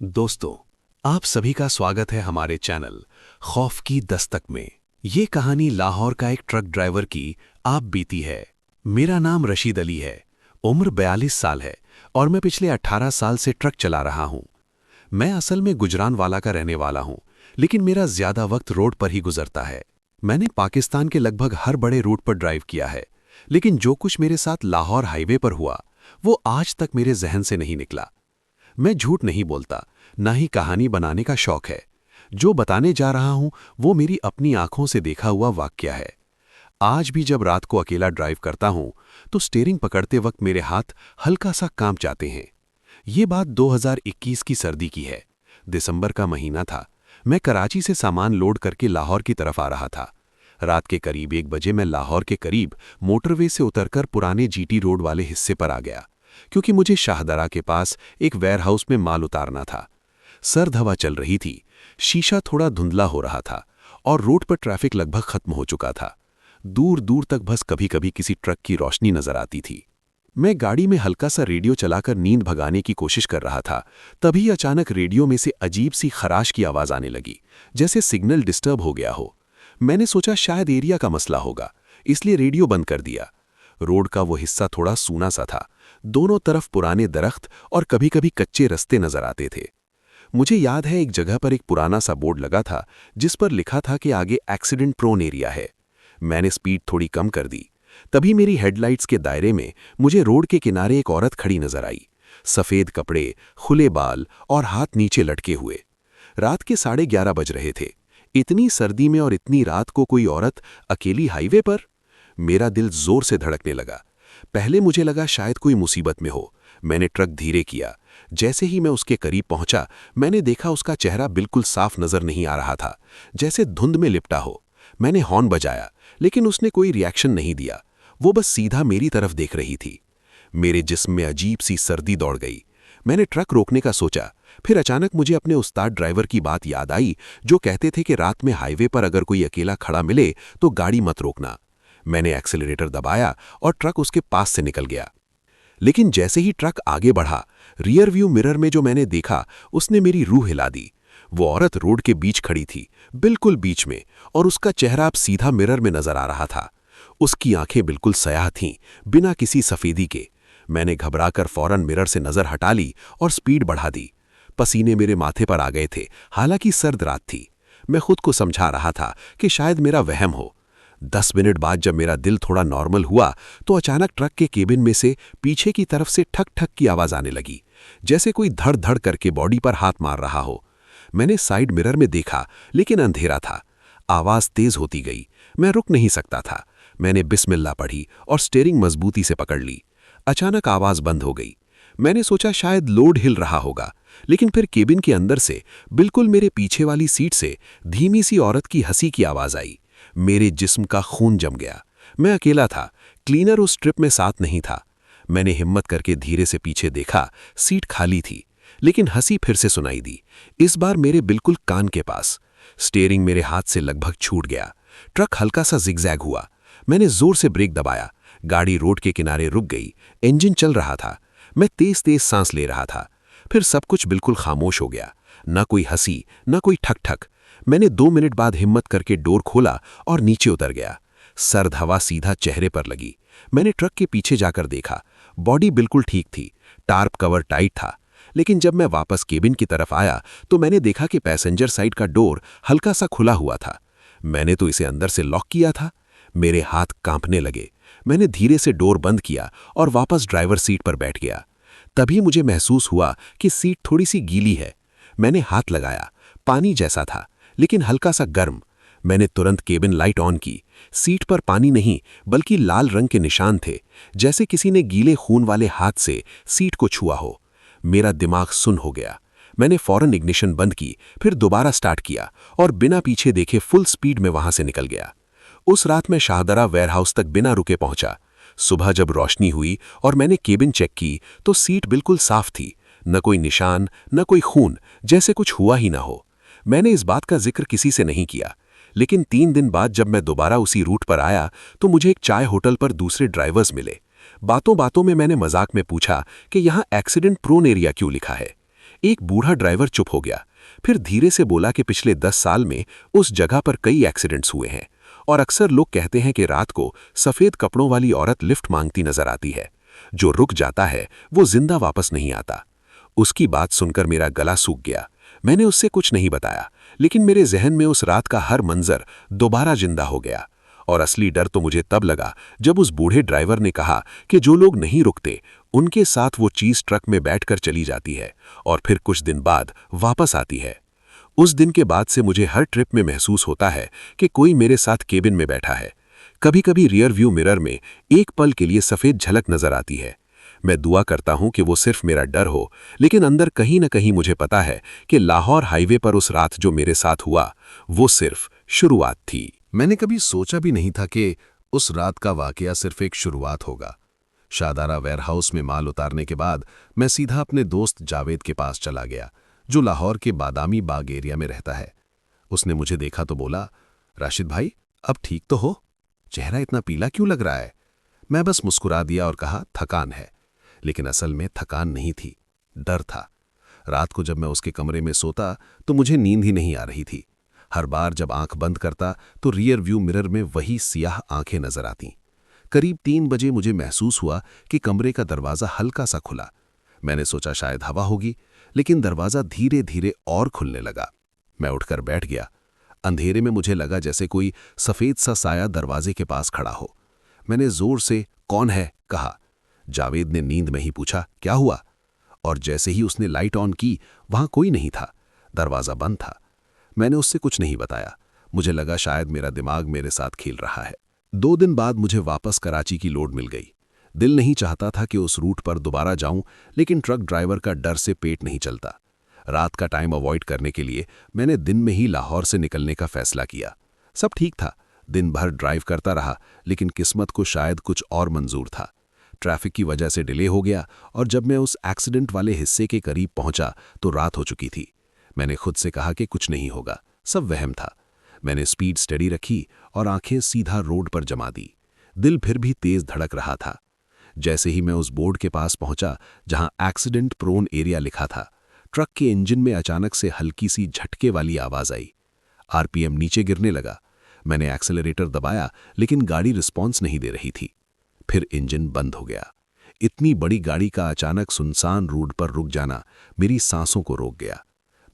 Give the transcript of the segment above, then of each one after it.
दोस्तों, आप सभी का स्वागत है हमारे चैनल खौफ की दस्तक में। ये कहानी लाहौर का एक ट्रक ड्राइवर की आप बीती है। मेरा नाम रशीद अली है, उम्र 42 साल है और मैं पिछले 18 साल से ट्रक चला रहा हूँ। मैं असल में गुजरानवाला का रहने वाला हूँ, लेकिन मेरा ज़्यादा वक्त रोड पर ही गुजरता है। मैंने पाकिस्तान के लगभग हर बड़े रूट पर ड्राइव किया है, लेकिन जो कुछ मेरे साथ लाहौर हाईवे पर हुआ, वो आज तक मेरे जहन से नहीं निकला। मैं झूठ नहीं बोलता, ना ही कहानी बनाने का शौक है। जो बताने जा रहा हूं वो मेरी अपनी आंखों से देखा हुआ वाकया है। आज भी जब रात को अकेला ड्राइव करता हूं तो स्टीयरिंग पकड़ते वक्त मेरे हाथ हल्का सा कांप जाते हैं। ये बात 2021 की सर्दी की है। दिसंबर का महीना था। मैं कराची से सामान लोड करके लाहौर की तरफ आ रहा था। रात के करीब 1 बजे मैं लाहौर के करीब मोटरवे से उतरकर पुराने जीटी रोड वाले हिस्से पर आ गया, क्योंकि मुझे शाहदरा के पास एक वेयरहाउस में माल उतारना था। सर्द हवा चल रही थी, शीशा थोड़ा धुंधला हो रहा था और रोड पर ट्रैफिक लगभग खत्म हो चुका था। दूर दूर तक बस कभी कभी किसी ट्रक की रोशनी नजर आती थी। मैं गाड़ी में हल्का सा रेडियो चलाकर नींद भगाने की कोशिश कर रहा था। तभी अचानक रेडियो में से अजीब सी खराश की आवाज आने लगी, जैसे सिग्नल डिस्टर्ब हो गया हो। मैंने सोचा शायद एरिया का मसला होगा, इसलिए रेडियो बंद कर दिया। रोड का वो हिस्सा थोड़ा सूना सा था। दोनों तरफ पुराने दरख्त और कभी कभी कच्चे रास्ते नजर आते थे। मुझे याद है एक जगह पर एक पुराना सा बोर्ड लगा था जिस पर लिखा था कि आगे एक्सीडेंट प्रोन एरिया है। मैंने स्पीड थोड़ी कम कर दी। तभी मेरी हेडलाइट्स के दायरे में मुझे रोड के किनारे एक औरत खड़ी नजर आई। सफेद कपड़े, खुले बाल और हाथ नीचे लटके हुए। रात के 11:30 बज रहे थे। इतनी सर्दी में और इतनी रात को कोई औरत अकेली हाईवे पर? मेरा दिल जोर से धड़कने लगा। पहले मुझे लगा शायद कोई मुसीबत में हो। मैंने ट्रक धीरे किया। जैसे ही मैं उसके करीब पहुंचा, मैंने देखा उसका चेहरा बिल्कुल साफ नजर नहीं आ रहा था, जैसे धुंध में लिपटा हो। मैंने हॉर्न बजाया, लेकिन उसने कोई रिएक्शन नहीं दिया। वो बस सीधा मेरी तरफ देख रही थी। मेरे जिस्म में अजीब सी सर्दी दौड़ गई। मैंने ट्रक रोकने का सोचा, फिर अचानक मुझे अपने उस्ताद ड्राइवर की बात याद आई, जो कहते थे कि रात में हाईवे पर अगर कोई अकेला खड़ा मिले तो गाड़ी मत रोकना। मैंने एक्सेलरेटर दबाया और ट्रक उसके पास से निकल गया। लेकिन जैसे ही ट्रक आगे बढ़ा, रियर व्यू मिरर में जो मैंने देखा उसने मेरी रूह हिला दी। वो औरत रोड के बीच खड़ी थी, बिल्कुल बीच में, और उसका चेहरा अब सीधा मिरर में नजर आ रहा था। उसकी आंखें बिल्कुल स्याह थीं, बिना किसी सफेदी के। मैंने घबराकर फौरन मिरर से नजर हटा ली और स्पीड बढ़ा दी। पसीने मेरे माथे पर आ गए थे, हालांकि सर्द रात थी। मैं खुद को समझा रहा था कि शायद मेरा वहम हो। 10 मिनट बाद जब मेरा दिल थोड़ा नॉर्मल हुआ तो अचानक ट्रक के केबिन में से पीछे की तरफ से ठक ठक की आवाज आने लगी, जैसे कोई धड़ धड़ करके बॉडी पर हाथ मार रहा हो। मैंने साइड मिरर में देखा, लेकिन अंधेरा था। आवाज तेज होती गई। मैं रुक नहीं सकता था। मैंने बिस्मिल्लाह पढ़ी और स्टीयरिंग मजबूती से पकड़ ली। अचानक आवाज बंद हो गई। मैंने सोचा शायद लोड हिल रहा होगा, लेकिन फिर केबिन के अंदर से, बिल्कुल मेरे पीछे वाली सीट से, धीमी सी औरत की हंसी की आवाज आई। मेरे जिस्म का खून जम गया। मैं अकेला था, क्लीनर उस ट्रिप में साथ नहीं था। मैंने हिम्मत करके धीरे से पीछे देखा। सीट खाली थी, लेकिन हंसी फिर से सुनाई दी, इस बार मेरे बिल्कुल कान के पास। स्टीयरिंग मेरे हाथ से लगभग छूट गया। ट्रक हल्का सा जिगजैग हुआ। मैंने जोर से ब्रेक दबाया। गाड़ी रोड के किनारे रुक गई। इंजन चल रहा था। मैं तेज तेज सांस ले रहा था। फिर सब कुछ बिल्कुल खामोश हो गया। न कोई हंसी, न कोई ठक ठक। मैंने 2 मिनट बाद हिम्मत करके डोर खोला और नीचे उतर गया। सर्द हवा सीधा चेहरे पर लगी। मैंने ट्रक के पीछे जाकर देखा। बॉडी बिल्कुल ठीक थी, टार्प कवर टाइट था। लेकिन जब मैं वापस केबिन की तरफ आया तो मैंने देखा कि पैसेंजर साइड का डोर हल्का सा खुला हुआ था। मैंने तो इसे अंदर से लॉक किया था। मेरे हाथ कांपने लगे। मैंने धीरे से डोर बंद किया और वापस ड्राइवर सीट पर बैठ गया। तभी मुझे महसूस हुआ कि सीट थोड़ी सी गीली है। मैंने हाथ लगाया। पानी जैसा था, लेकिन हल्का सा गर्म। मैंने तुरंत केबिन लाइट ऑन की। सीट पर पानी नहीं, बल्कि लाल रंग के निशान थे, जैसे किसी ने गीले खून वाले हाथ से सीट को छुआ हो। मेरा दिमाग सुन्न हो गया। मैंने फौरन इग्निशन बंद की, फिर दोबारा स्टार्ट किया और बिना पीछे देखे फुल स्पीड में वहां से निकल गया। उस रात मैं शाहदरा वेयरहाउस तक बिना रुके पहुंचा। सुबह जब रोशनी हुई और मैंने केबिन चेक की तो सीट बिल्कुल साफ थी। न कोई निशान, न कोई खून, जैसे कुछ हुआ ही ना हो। मैंने इस बात का जिक्र किसी से नहीं किया। लेकिन 3 दिन बाद जब मैं दोबारा उसी रूट पर आया तो मुझे एक चाय होटल पर दूसरे ड्राइवर्स मिले। बातों बातों में मैंने मजाक में पूछा कि यहाँ एक्सीडेंट प्रोन एरिया क्यों लिखा है। एक बूढ़ा ड्राइवर चुप हो गया, फिर धीरे से बोला कि पिछले 10 साल में उस जगह पर कई एक्सीडेंट्स हुए हैं और अक्सर लोग कहते हैं कि रात को सफेद कपड़ों वाली औरत लिफ्ट मांगती नजर आती है। जो रुक जाता है वो जिंदा वापस नहीं आता। उसकी बात सुनकर मेरा गला सूख गया। मैंने उससे कुछ नहीं बताया, लेकिन मेरे जहन में उस रात का हर मंजर दोबारा जिंदा हो गया। और असली डर तो मुझे तब लगा जब उस बूढ़े ड्राइवर ने कहा कि जो लोग नहीं रुकते उनके साथ वो चीज ट्रक में बैठकर चली जाती है और फिर कुछ दिन बाद वापस आती है। उस दिन के बाद से मुझे हर ट्रिप में महसूस होता है कि कोई मेरे साथ केबिन में बैठा है। कभी कभी रियर व्यू मिरर में एक पल के लिए सफेद झलक नजर आती है। मैं दुआ करता हूं कि वो सिर्फ मेरा डर हो, लेकिन अंदर कहीं न कहीं मुझे पता है कि लाहौर हाईवे पर उस रात जो मेरे साथ हुआ वो सिर्फ शुरुआत थी। मैंने कभी सोचा भी नहीं था कि उस रात का वाकया सिर्फ एक शुरुआत होगा। शादारा वेयरहाउस में माल उतारने के बाद मैं सीधा अपने दोस्त जावेद के पास चला गया, जो लाहौर के बादामी बाग एरिया में रहता है। उसने मुझे देखा तो बोला, राशिद भाई, अब ठीक तो हो? चेहरा इतना पीला क्यों लग रहा है? मैं बस मुस्कुरा दिया और कहा, थकान है। लेकिन असल में थकान नहीं थी, डर था। रात को जब मैं उसके कमरे में सोता तो मुझे नींद ही नहीं आ रही थी। हर बार जब आंख बंद करता तो रियर व्यू मिरर में वही सियाह आंखें नजर आती। करीब 3 बजे मुझे महसूस हुआ कि कमरे का दरवाज़ा हल्का सा खुला। मैंने सोचा शायद हवा होगी, लेकिन दरवाज़ा धीरे धीरे और खुलने लगा। मैं उठकर बैठ गया। अंधेरे में मुझे लगा जैसे कोई सफ़ेद सा साया दरवाजे के पास खड़ा हो। मैंने जोर से कौन है कहा। जावेद ने नींद में ही पूछा, क्या हुआ? और जैसे ही उसने लाइट ऑन की, वहां कोई नहीं था, दरवाज़ा बंद था। मैंने उससे कुछ नहीं बताया। मुझे लगा शायद मेरा दिमाग मेरे साथ खेल रहा है। 2 दिन बाद मुझे वापस कराची की लोड मिल गई। दिल नहीं चाहता था कि उस रूट पर दोबारा जाऊं, लेकिन ट्रक ड्राइवर का डर से पेट नहीं चलता। रात का टाइम अवॉइड करने के लिए मैंने दिन में ही लाहौर से निकलने का फैसला किया। सब ठीक था, दिन भर ड्राइव करता रहा, लेकिन किस्मत को शायद कुछ और मंजूर था। ट्रैफिक की वजह से डिले हो गया और जब मैं उस एक्सीडेंट वाले हिस्से के करीब पहुंचा तो रात हो चुकी थी। मैंने खुद से कहा कि कुछ नहीं होगा, सब वहम था। मैंने स्पीड स्टडी रखी और आंखें सीधा रोड पर जमा दी। दिल फिर भी तेज धड़क रहा था। जैसे ही मैं उस बोर्ड के पास पहुंचा जहां एक्सीडेंट प्रोन एरिया लिखा था, ट्रक के इंजन में अचानक से हल्की सी झटके वाली आवाज आई। आरपीएम नीचे गिरने लगा। मैंने एक्सेलरेटर दबाया, लेकिन गाड़ी रिस्पॉन्स नहीं दे रही थी। फिर इंजन बंद हो गया। इतनी बड़ी गाड़ी का अचानक सुनसान रोड पर रुक जाना मेरी सांसों को रोक गया।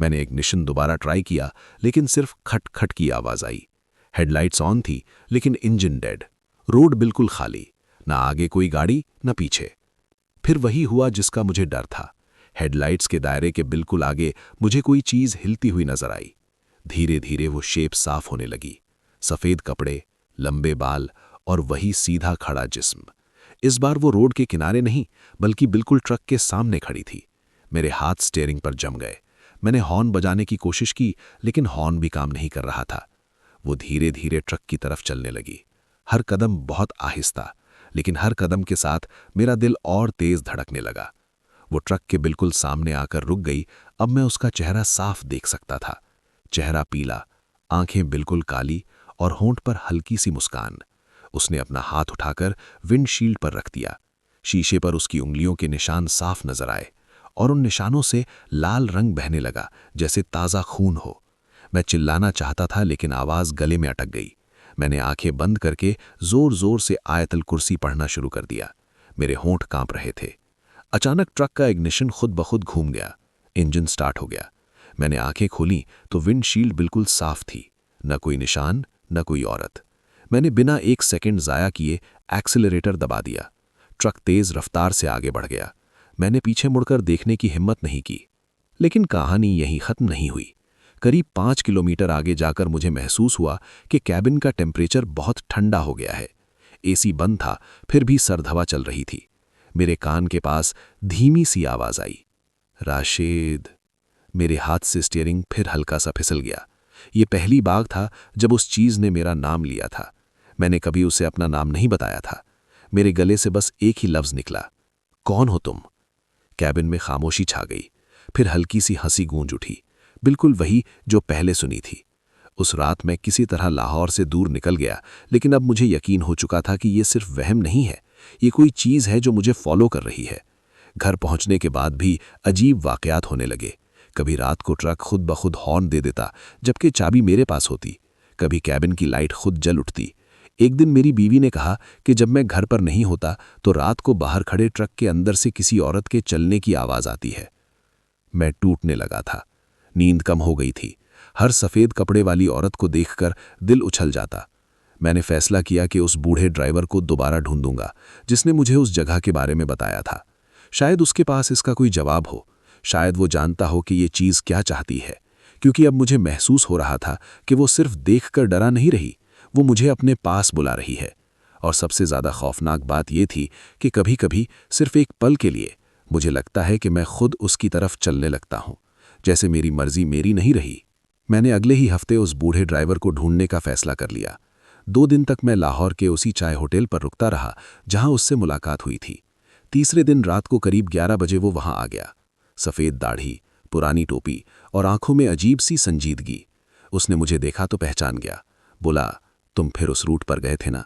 मैंने इग्निशन दोबारा ट्राई किया, लेकिन सिर्फ खट खट की आवाज आई। हेडलाइट्स ऑन थी, लेकिन इंजन डेड। रोड बिल्कुल खाली, ना आगे कोई गाड़ी न पीछे। फिर वही हुआ जिसका मुझे डर था। हेडलाइट्स के दायरे के बिल्कुल आगे मुझे कोई चीज हिलती हुई नजर आई। धीरे धीरे वो शेप साफ होने लगी। सफेद कपड़े, लंबे बाल और वही सीधा खड़ा जिस्म। इस बार वो रोड के किनारे नहीं, बल्कि बिल्कुल ट्रक के सामने खड़ी थी। मेरे हाथ स्टीयरिंग पर जम गए। मैंने हॉर्न बजाने की कोशिश की, लेकिन हॉर्न भी काम नहीं कर रहा था। वो धीरे धीरे ट्रक की तरफ चलने लगी। हर कदम बहुत आहिस्ता, लेकिन हर कदम के साथ मेरा दिल और तेज धड़कने लगा। वो ट्रक के बिल्कुल सामने आकर रुक गई। अब मैं उसका चेहरा साफ देख सकता था। चेहरा पीला, आंखें बिल्कुल काली और होंठ पर हल्की सी मुस्कान। उसने अपना हाथ उठाकर विंडशील्ड पर रख दिया। शीशे पर उसकी उंगलियों के निशान साफ नजर आए और उन निशानों से लाल रंग बहने लगा, जैसे ताज़ा खून हो। मैं चिल्लाना चाहता था, लेकिन आवाज़ गले में अटक गई। मैंने आंखें बंद करके जोर जोर से आयतल कुर्सी पढ़ना शुरू कर दिया। मेरे होंठ कांप रहे थे। अचानक ट्रक का इग्निशन खुद ब खुद घूम गया। इंजन स्टार्ट हो गया। मैंने आंखें खोली तो विंडशील्ड बिल्कुल साफ थी। न कोई निशान, न कोई औरत। मैंने बिना 1 सेकंड ज़ाया किए एक्सेलरेटर दबा दिया। ट्रक तेज रफ्तार से आगे बढ़ गया। मैंने पीछे मुड़कर देखने की हिम्मत नहीं की, लेकिन कहानी यहीं ख़त्म नहीं हुई। करीब 5 किलोमीटर आगे जाकर मुझे महसूस हुआ कि कैबिन का टेम्परेचर बहुत ठंडा हो गया है। एसी बंद था, फिर भी सर्द हवा चल रही थी। मेरे कान के पास धीमी सी आवाज़ आई, राशिद। मेरे हाथ से स्टीयरिंग फिर हल्का सा फिसल गया। ये पहली बार था जब उस चीज़ ने मेरा नाम लिया था। मैंने कभी उसे अपना नाम नहीं बताया था। मेरे गले से बस एक ही लफ्ज़ निकला, कौन हो तुम? कैबिन में खामोशी छा गई। फिर हल्की सी हंसी गूंज उठी, बिल्कुल वही जो पहले सुनी थी। उस रात मैं किसी तरह लाहौर से दूर निकल गया, लेकिन अब मुझे यकीन हो चुका था कि ये सिर्फ वहम नहीं है, ये कोई चीज़ है जो मुझे फॉलो कर रही है। घर पहुंचने के बाद भी अजीब वाकयात होने लगे। कभी रात को ट्रक खुद ब खुद हॉर्न दे देता जबकि चाबी मेरे पास होती। कभी कैबिन की लाइट खुद जल उठती। एक दिन मेरी बीवी ने कहा कि जब मैं घर पर नहीं होता तो रात को बाहर खड़े ट्रक के अंदर से किसी औरत के चलने की आवाज़ आती है। मैं टूटने लगा था। नींद कम हो गई थी। हर सफ़ेद कपड़े वाली औरत को देखकर दिल उछल जाता। मैंने फैसला किया कि उस बूढ़े ड्राइवर को दोबारा ढूंढूंगा जिसने मुझे उस जगह के बारे में बताया था। शायद उसके पास इसका कोई जवाब हो। शायद वो जानता हो कि ये चीज़ क्या चाहती है, क्योंकि अब मुझे महसूस हो रहा था कि वो सिर्फ देखकर डरा नहीं रही, वो मुझे अपने पास बुला रही है। और सबसे ज़्यादा खौफनाक बात यह थी कि कभी कभी सिर्फ एक पल के लिए मुझे लगता है कि मैं खुद उसकी तरफ चलने लगता हूँ, जैसे मेरी मर्जी मेरी नहीं रही। मैंने अगले ही हफ्ते उस बूढ़े ड्राइवर को ढूंढने का फैसला कर लिया। 2 दिन तक मैं लाहौर के उसी चाय होटल पर रुकता रहा जहां उससे मुलाकात हुई थी। तीसरे दिन रात को करीब 11 बजे वो वहां आ गया। सफ़ेद दाढ़ी, पुरानी टोपी और आंखों में अजीब सी संजीदगी। उसने मुझे देखा तो पहचान गया। बोला, तुम फिर उस रूट पर गए थे ना?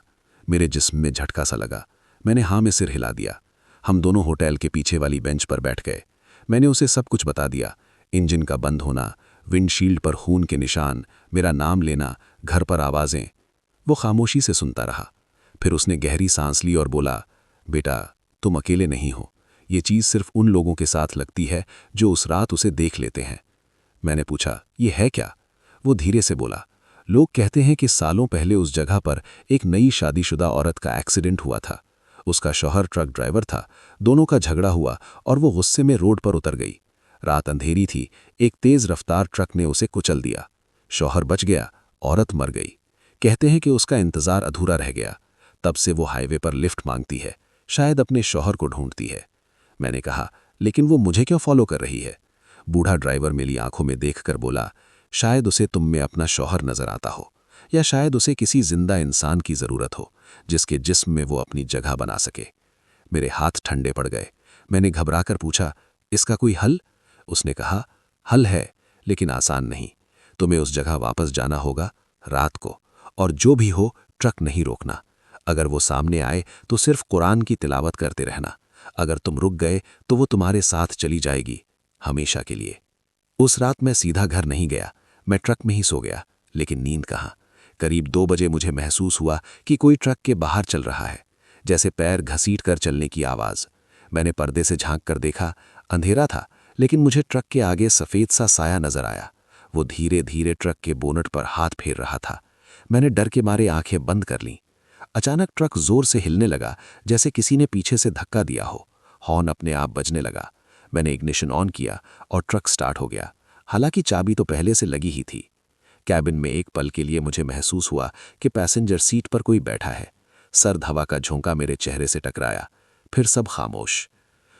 मेरे जिस्म में झटका सा लगा। मैंने हाँ में सिर हिला दिया। हम दोनों होटल के पीछे वाली बेंच पर बैठ गए। मैंने उसे सब कुछ बता दिया। इंजन का बंद होना, विंडशील्ड पर खून के निशान, मेरा नाम लेना, घर पर आवाज़ें। वो खामोशी से सुनता रहा। फिर उसने गहरी सांस ली और बोला, बेटा, तुम अकेले नहीं हो। ये चीज़ सिर्फ उन लोगों के साथ लगती है जो उस रात उसे देख लेते हैं। मैंने पूछा, ये है क्या? वो धीरे से बोला, लोग कहते हैं कि सालों पहले उस जगह पर एक नई शादीशुदा औरत का एक्सीडेंट हुआ था। उसका शौहर ट्रक ड्राइवर था। दोनों का झगड़ा हुआ और वो गुस्से में रोड पर उतर गई। रात अंधेरी थी। एक तेज रफ्तार ट्रक ने उसे कुचल दिया। शौहर बच गया, औरत मर गई। कहते हैं कि उसका इंतजार अधूरा रह गया। तब से वो हाईवे पर लिफ्ट मांगती है, शायद अपने शौहर को ढूंढती है। मैंने कहा, लेकिन वो मुझे क्यों फॉलो कर रही है? बूढ़ा ड्राइवर मेरी आंखों में देखकर बोला, शायद उसे तुम में अपना शौहर नजर आता हो, या शायद उसे किसी जिंदा इंसान की जरूरत हो जिसके जिस्म में वो अपनी जगह बना सके। मेरे हाथ ठंडे पड़ गए। मैंने घबराकर पूछा, इसका कोई हल? उसने कहा, हल है, लेकिन आसान नहीं। तुम्हें उस जगह वापस जाना होगा रात को, और जो भी हो ट्रक नहीं रोकना। अगर वो सामने आए तो सिर्फ कुरान की तिलावत करते रहना। अगर तुम रुक गए तो वो तुम्हारे साथ चली जाएगी, हमेशा के लिए। उस रात मैं सीधा घर नहीं गया। मैं ट्रक में ही सो गया, लेकिन नींद कहाँ। करीब 2 बजे मुझे महसूस हुआ कि कोई ट्रक के बाहर चल रहा है, जैसे पैर घसीट कर चलने की आवाज़। मैंने पर्दे से झांक कर देखा। अंधेरा था, लेकिन मुझे ट्रक के आगे सफ़ेद सा साया नजर आया। वो धीरे धीरे ट्रक के बोनट पर हाथ फेर रहा था। मैंने डर के मारे आंखें बंद कर लीं। अचानक ट्रक जोर से हिलने लगा, जैसे किसी ने पीछे से धक्का दिया हो। हॉर्न अपने आप बजने लगा। मैंने इग्निशन ऑन किया और ट्रक स्टार्ट हो गया। हालांकि चाबी तो पहले से लगी ही थी। कैबिन में एक पल के लिए मुझे महसूस हुआ कि पैसेंजर सीट पर कोई बैठा है। सर्द हवा का झोंका मेरे चेहरे से टकराया। फिर सब खामोश।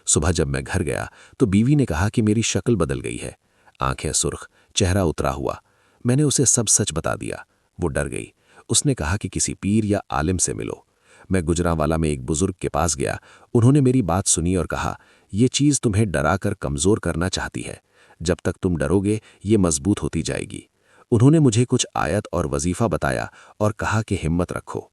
सुबह जब मैं घर गया तो बीवी ने कहा कि मेरी शक्ल बदल गई है। आंखें सुर्ख, चेहरा उतरा हुआ। मैंने उसे सब सच बता दिया। वो डर गई। उसने कहा कि किसी पीर या आलिम से मिलो। मैं गुजरांवाला में एक बुजुर्ग के पास गया। उन्होंने मेरी बात सुनी और कहा, ये चीज़ तुम्हें डराकर कमज़ोर करना चाहती है। जब तक तुम डरोगे ये मजबूत होती जाएगी। उन्होंने मुझे कुछ आयत और वजीफ़ा बताया और कहा कि हिम्मत रखो।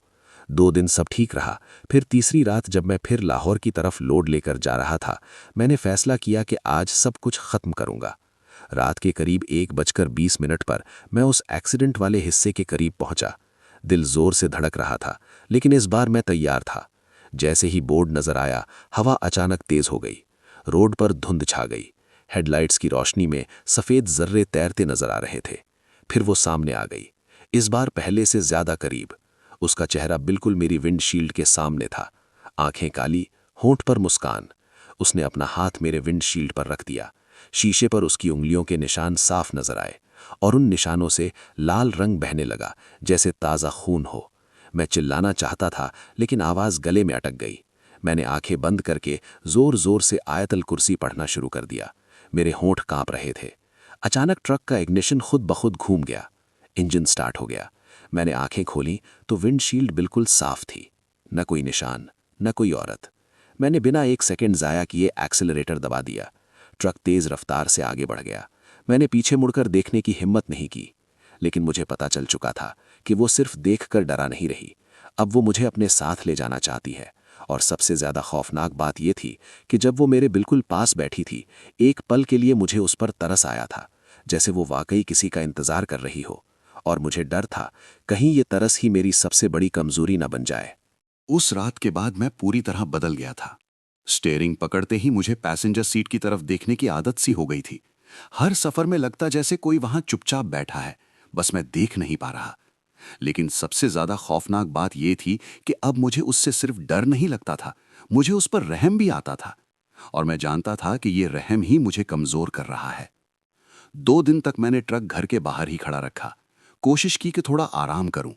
2 दिन सब ठीक रहा। फिर तीसरी रात जब मैं फिर लाहौर की तरफ लोड लेकर जा रहा था, मैंने फैसला किया कि आज सब कुछ ख़त्म करूंगा। रात के करीब 1:20 पर मैं उस एक्सीडेंट वाले हिस्से के करीब पहुंचा। दिल जोर से धड़क रहा था, लेकिन इस बार मैं तैयार था। जैसे ही बोर्ड नजर आया, हवा अचानक तेज हो गई। रोड पर धुंध छा गई। हेडलाइट्स की रोशनी में सफ़ेद जर्रे तैरते नजर आ रहे थे। फिर वो सामने आ गई, इस बार पहले से ज्यादा करीब। उसका चेहरा बिल्कुल मेरी विंडशील्ड के सामने था। आंखें काली, होंठ पर मुस्कान। उसने अपना हाथ मेरे विंडशील्ड पर रख दिया। शीशे पर उसकी उंगलियों के निशान साफ नजर आए, और उन निशानों से लाल रंग बहने लगा, जैसे ताज़ा खून हो। मैं चिल्लाना चाहता था, लेकिन आवाज़ गले में अटक गई। मैंने आंखें बंद करके जोर जोर से आयतल कुर्सी पढ़ना शुरू कर दिया। मेरे होंठ कांप रहे थे। अचानक ट्रक का इग्निशन खुद ब खुद घूम गया। इंजन स्टार्ट हो गया। मैंने आंखें खोली तो विंडशील्ड बिल्कुल साफ थी। न कोई निशान, न कोई औरत। मैंने बिना 1 सेकंड ज़ाया किए एक्सेलरेटर दबा दिया। ट्रक तेज़ रफ्तार से आगे बढ़ गया। मैंने पीछे मुड़कर देखने की हिम्मत नहीं की, लेकिन मुझे पता चल चुका था कि वो सिर्फ देखकर डरा नहीं रही। अब वो मुझे अपने साथ ले जाना चाहती है, और सबसे ज्यादा खौफनाक बात यह थी कि जब वो मेरे बिल्कुल पास बैठी थी, एक पल के लिए मुझे उस पर तरस आया था, जैसे वो वाकई किसी का इंतजार कर रही हो। और मुझे डर था कहीं ये तरस ही मेरी सबसे बड़ी कमजोरी न बन जाए। उस रात के बाद मैं पूरी तरह बदल गया था। स्टीयरिंग पकड़ते ही मुझे पैसेंजर सीट की तरफ देखने की आदत सी हो गई थी। हर सफर में लगता जैसे कोई वहां चुपचाप बैठा है, बस मैं देख नहीं पा रहा। लेकिन सबसे ज्यादा खौफनाक बात यह थी कि अब मुझे उससे सिर्फ डर नहीं लगता था, मुझे उस पर रहम भी आता था। और मैं जानता था कि यह रहम ही मुझे कमजोर कर रहा है। 2 दिन तक मैंने ट्रक घर के बाहर ही खड़ा रखा, कोशिश की कि थोड़ा आराम करूं।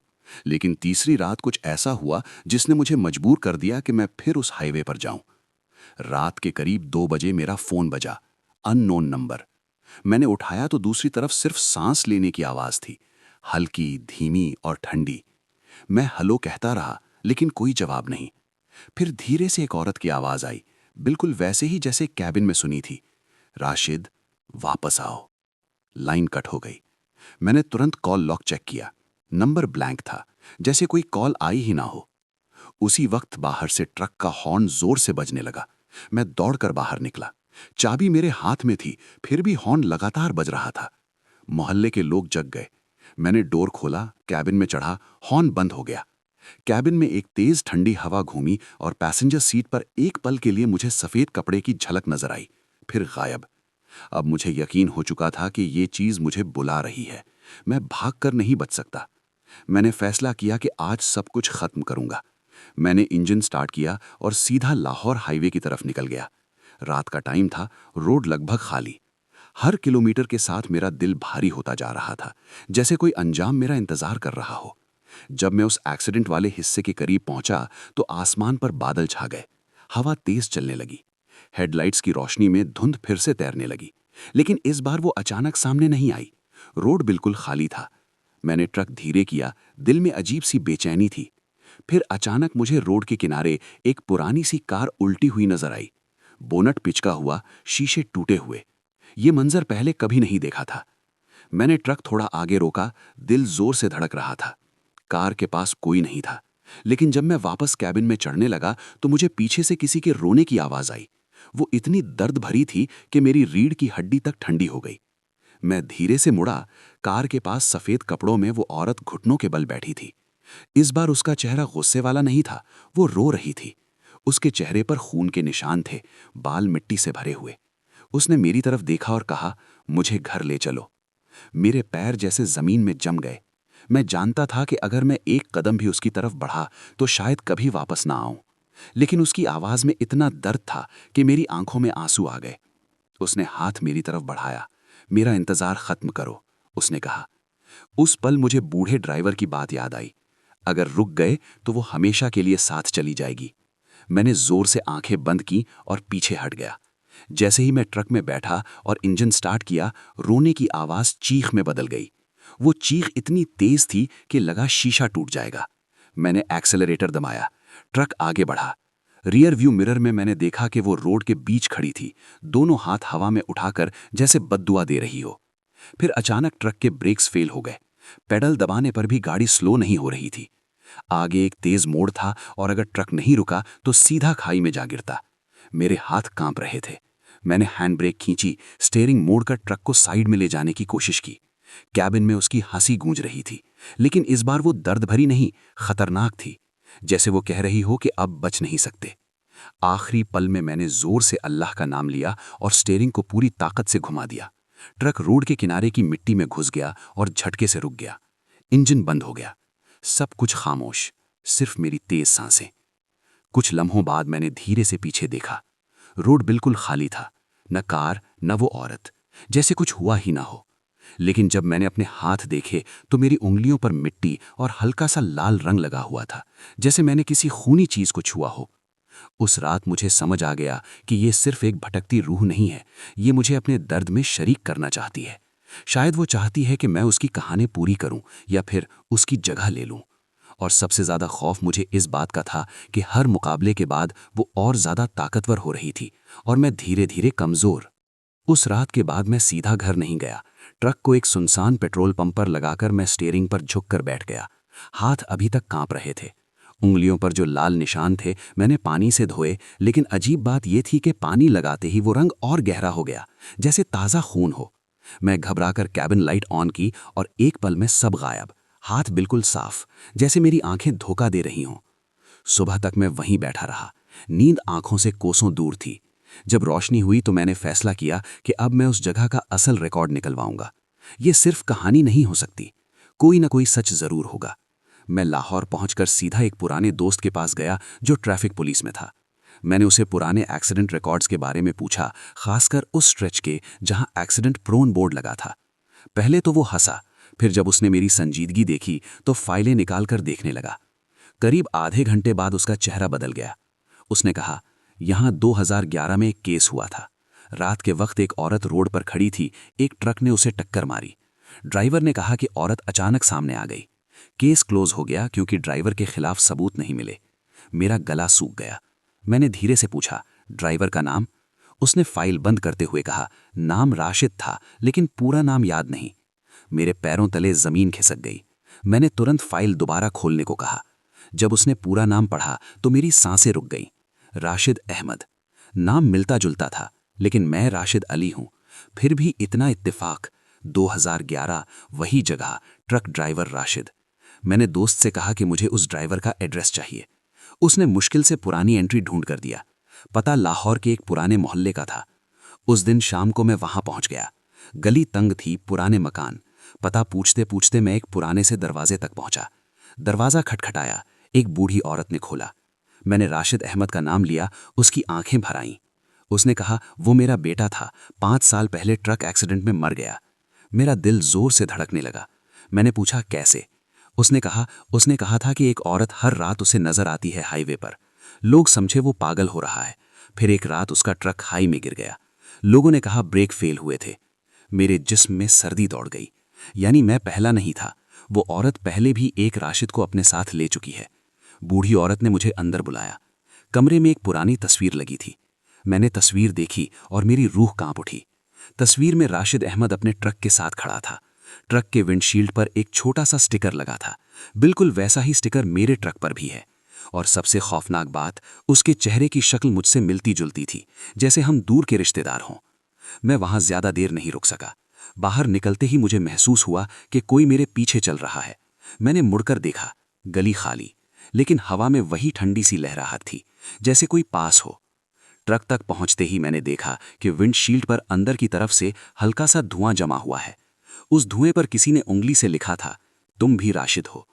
लेकिन तीसरी रात कुछ ऐसा हुआ जिसने मुझे मजबूर कर दिया कि मैं फिर उस हाईवे पर जाऊं। रात के करीब 2 बजे मेरा फोन बजा, अननोन नंबर। मैंने उठाया तो दूसरी तरफ सिर्फ सांस लेने की आवाज थी, हल्की, धीमी और ठंडी। मैं हेलो कहता रहा, लेकिन कोई जवाब नहीं। फिर धीरे से एक औरत की आवाज आई, बिल्कुल वैसे ही जैसे कैबिन में सुनी थी, राशिद, वापस आओ। लाइन कट हो गई। मैंने तुरंत कॉल लॉग चेक किया, नंबर ब्लैंक था, जैसे कोई कॉल आई ही ना हो। उसी वक्त बाहर से ट्रक का हॉर्न जोर से बजने लगा। मैं दौड़कर बाहर निकला। चाबी मेरे हाथ में थी, फिर भी हॉर्न लगातार बज रहा था। मोहल्ले के लोग जग गए। मैंने डोर खोला, कैबिन में चढ़ा, हॉर्न बंद हो गया। कैबिन में एक तेज ठंडी हवा घूमी और पैसेंजर सीट पर एक पल के लिए मुझे सफेद कपड़े की झलक नजर आई, फिर गायब। अब मुझे यकीन हो चुका था कि ये चीज मुझे बुला रही है। मैं भागकर नहीं बच सकता। मैंने फैसला किया कि आज सब कुछ खत्म करूंगा। मैंने इंजन स्टार्ट किया और सीधा लाहौर हाईवे की तरफ निकल गया। रात का टाइम था, रोड लगभग खाली। हर किलोमीटर के साथ मेरा दिल भारी होता जा रहा था, जैसे कोई अंजाम मेरा इंतजार कर रहा हो। जब मैं उस एक्सीडेंट वाले हिस्से के करीब पहुंचा तो आसमान पर बादल छा गए। हवा तेज चलने लगी। हेडलाइट्स की रोशनी में धुंध फिर से तैरने लगी, लेकिन इस बार वो अचानक सामने नहीं आई। रोड बिल्कुल खाली था। मैंने ट्रक धीरे किया, दिल में अजीब सी बेचैनी थी। फिर अचानक मुझे रोड के किनारे एक पुरानी सी कार उल्टी हुई नजर आई। बोनट पिचका हुआ, शीशे टूटे हुए। ये मंजर पहले कभी नहीं देखा था। मैंने ट्रक थोड़ा आगे रोका, दिल जोर से धड़क रहा था। कार के पास कोई नहीं था, लेकिन जब मैं वापस कैबिन में चढ़ने लगा तो मुझे पीछे से किसी के रोने की आवाज आई। वो इतनी दर्द भरी थी कि मेरी रीढ़ की हड्डी तक ठंडी हो गई। मैं धीरे से मुड़ा। कार के पास सफेद कपड़ों में वो औरत घुटनों के बल बैठी थी। इस बार उसका चेहरा गुस्से वाला नहीं था, वो रो रही थी। उसके चेहरे पर खून के निशान थे, बाल मिट्टी से भरे हुए। उसने मेरी तरफ देखा और कहा, मुझे घर ले चलो। मेरे पैर जैसे जमीन में जम गए। मैं जानता था कि अगर मैं एक कदम भी उसकी तरफ बढ़ा तो शायद कभी वापस ना आऊं। लेकिन उसकी आवाज में इतना दर्द था कि मेरी आंखों में आंसू आ गए। उसने हाथ मेरी तरफ बढ़ाया। मेरा इंतजार खत्म करो, उसने कहा। उस पल मुझे बूढ़े ड्राइवर की बात याद आई, अगर रुक गए तो वो हमेशा के लिए साथ चली जाएगी। मैंने जोर से आंखें बंद की और पीछे हट गया। जैसे ही मैं ट्रक में बैठा और इंजन स्टार्ट किया, रोने की आवाज चीख में बदल गई। वो चीख इतनी तेज थी कि लगा शीशा टूट जाएगा। मैंने एक्सेलरेटर दबाया, ट्रक आगे बढ़ा। रियर व्यू मिरर में मैंने देखा कि वो रोड के बीच खड़ी थी, दोनों हाथ हवा में उठाकर जैसे बद्दुआ दे रही हो। फिर अचानक ट्रक के ब्रेक्स फेल हो गए। पेडल दबाने पर भी गाड़ी स्लो नहीं हो रही थी। आगे एक तेज मोड़ था और अगर ट्रक नहीं रुका तो सीधा खाई में जा गिरता। मेरे हाथ कांप रहे थे। मैंने हैंड ब्रेक खींची, स्टीयरिंग मोड़कर ट्रक को साइड में ले जाने की कोशिश की। कैबिन में उसकी हंसी गूंज रही थी, लेकिन इस बार वो दर्द भरी नहीं, खतरनाक थी, जैसे वो कह रही हो कि अब बच नहीं सकते। आखिरी पल में मैंने जोर से अल्लाह का नाम लिया और स्टीयरिंग को पूरी ताकत से घुमा दिया। ट्रक रोड के किनारे की मिट्टी में घुस गया और झटके से रुक गया। इंजन बंद हो गया। सब कुछ खामोश, सिर्फ मेरी तेज सांसें। कुछ लम्हों बाद मैंने धीरे से पीछे देखा। रोड बिल्कुल खाली था, न कार न वो औरत, जैसे कुछ हुआ ही ना हो। लेकिन जब मैंने अपने हाथ देखे तो मेरी उंगलियों पर मिट्टी और हल्का सा लाल रंग लगा हुआ था, जैसे मैंने किसी खूनी चीज को छुआ हो। उस रात मुझे समझ आ गया कि ये सिर्फ एक भटकती रूह नहीं है, ये मुझे अपने दर्द में शरीक करना चाहती है। शायद वो चाहती है कि मैं उसकी कहानी पूरी करूं या फिर उसकी जगह ले लूं। और सबसे ज्यादा खौफ मुझे इस बात का था कि हर मुकाबले के बाद वो और ज्यादा ताकतवर हो रही थी और मैं धीरे धीरे कमजोर। उस रात के बाद मैं सीधा घर नहीं गया। ट्रक को एक सुनसान पेट्रोल पंप पर लगाकर मैं स्टीयरिंग पर झुककर बैठ गया। हाथ अभी तक कांप रहे थे। उंगलियों पर जो लाल निशान थे मैंने पानी से धोए, लेकिन अजीब बात यह थी कि पानी लगाते ही वो रंग और गहरा हो गया, जैसे ताज़ा खून हो। मैं घबराकर कैबिन लाइट ऑन की और एक पल में सब गायब, हाथ बिल्कुल साफ, जैसे मेरी आंखें धोखा दे रही हों। सुबह तक मैं वहीं बैठा रहा, नींद आंखों से कोसों दूर थी। जब रोशनी हुई तो मैंने फैसला किया कि अब मैं उस जगह का असल रिकॉर्ड निकलवाऊंगा। ये सिर्फ कहानी नहीं हो सकती, कोई ना कोई सच जरूर होगा। मैं लाहौर पहुंचकर सीधा एक पुराने दोस्त के पास गया जो ट्रैफिक पुलिस में था। मैंने उसे पुराने एक्सीडेंट रिकॉर्ड्स के बारे में पूछा, खासकर उस स्ट्रेच के जहां एक्सीडेंट प्रोन बोर्ड लगा था। पहले तो वो हंसा, फिर जब उसने मेरी संजीदगी देखी तो फाइलें निकालकर देखने लगा। करीब आधे घंटे बाद उसका चेहरा बदल गया। उसने कहा, यहां 2011 में एक केस हुआ था। रात के वक्त एक औरत रोड पर खड़ी थी, एक ट्रक ने उसे टक्कर मारी। ड्राइवर ने कहा कि औरत अचानक सामने आ गई। केस क्लोज हो गया क्योंकि ड्राइवर के खिलाफ सबूत नहीं मिले। मेरा गला सूख गया। मैंने धीरे से पूछा, ड्राइवर का नाम? उसने फाइल बंद करते हुए कहा, नाम राशिद था, लेकिन पूरा नाम याद नहीं। मेरे पैरों तले जमीन खिसक गई। मैंने तुरंत फाइल दोबारा खोलने को कहा। जब उसने पूरा नाम पढ़ा तो मेरी सांसें रुक गईं। राशिद अहमद। नाम मिलता जुलता था, लेकिन मैं राशिद अली हूं। फिर भी इतना इत्तेफाक। 2011, वही जगह, ट्रक ड्राइवर राशिद। मैंने दोस्त से कहा कि मुझे उस ड्राइवर का एड्रेस चाहिए। उसने मुश्किल से पुरानी एंट्री ढूंढ कर दिया। पता लाहौर के एक पुराने मोहल्ले का था। उस दिन शाम को मैं वहां पहुंच गया। गली तंग थी, पुराने मकान। पता पूछते पूछते मैं एक पुराने से दरवाजे तक पहुंचा। दरवाजा खटखटाया, एक बूढ़ी औरत ने खोला। मैंने राशिद अहमद का नाम लिया, उसकी आंखें भर आईं। उसने कहा, वो मेरा बेटा था, 5 साल पहले ट्रक एक्सीडेंट में मर गया। मेरा दिल जोर से धड़कने लगा। मैंने पूछा, कैसे? उसने कहा था कि एक औरत हर रात उसे नजर आती है हाईवे पर। लोग समझे वो पागल हो रहा है। फिर एक रात उसका ट्रक खाई में गिर गया। लोगों ने कहा ब्रेक फेल हुए थे। मेरे जिस्म में सर्दी दौड़ गई। यानी मैं पहला नहीं था, वो औरत पहले भी एक राशिद को अपने साथ ले चुकी है। बूढ़ी औरत ने मुझे अंदर बुलाया। कमरे में एक पुरानी तस्वीर लगी थी। मैंने तस्वीर देखी और मेरी रूह कांप उठी। तस्वीर में राशिद अहमद अपने ट्रक के साथ खड़ा था। ट्रक के विंडशील्ड पर एक छोटा सा स्टिकर लगा था। बिल्कुल वैसा ही स्टिकर मेरे ट्रक पर भी है। और सबसे खौफनाक बात, उसके चेहरे की शक्ल मुझसे मिलती जुलती थी, जैसे हम दूर के रिश्तेदार हों। मैं वहां ज्यादा देर नहीं रुक सका। बाहर निकलते ही मुझे महसूस हुआ कि कोई मेरे पीछे चल रहा है। मैंने मुड़कर देखा, गली खाली, लेकिन हवा में वही ठंडी सी लहराहट थी, जैसे कोई पास हो। ट्रक तक पहुंचते ही मैंने देखा कि विंडशील्ड पर अंदर की तरफ से हल्का सा धुआं जमा हुआ है। उस धुएं पर किसी ने उंगली से लिखा था, तुम भी राशिद हो।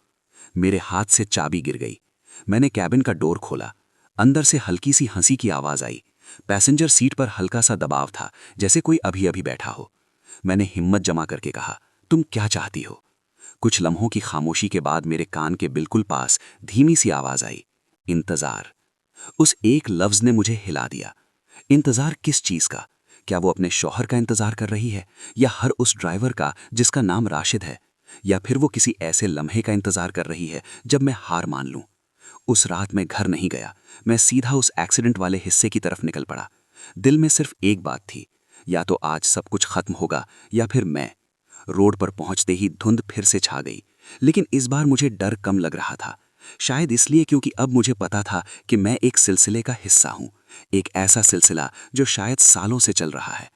मेरे हाथ से चाबी गिर गई। मैंने कैबिन का डोर खोला। अंदर से हल्की सी हंसी की आवाज आई। पैसेंजर सीट पर हल्का सा दबाव था, जैसे कोई अभी अभी बैठा हो। मैंने हिम्मत जमा करके कहा, तुम क्या चाहती हो? कुछ लम्हों की खामोशी के बाद मेरे कान के बिल्कुल पास धीमी सी आवाज आई, इंतजार। उस एक लफ्ज ने मुझे हिला दिया। इंतजार किस चीज का? क्या वो अपने शौहर का इंतजार कर रही है, या हर उस ड्राइवर का जिसका नाम राशिद है, या फिर वो किसी ऐसे लम्हे का इंतजार कर रही है जब मैं हार मान लूं? उस रात मैं घर नहीं गया। मैं सीधा उस एक्सीडेंट वाले हिस्से की तरफ निकल पड़ा। दिल में सिर्फ एक बात थी, या तो आज सब कुछ खत्म होगा या फिर मैं। रोड पर पहुंचते ही धुंध फिर से छा गई, लेकिन इस बार मुझे डर कम लग रहा था। शायद इसलिए क्योंकि अब मुझे पता था कि मैं एक सिलसिले का हिस्सा हूं, एक ऐसा सिलसिला जो शायद सालों से चल रहा है।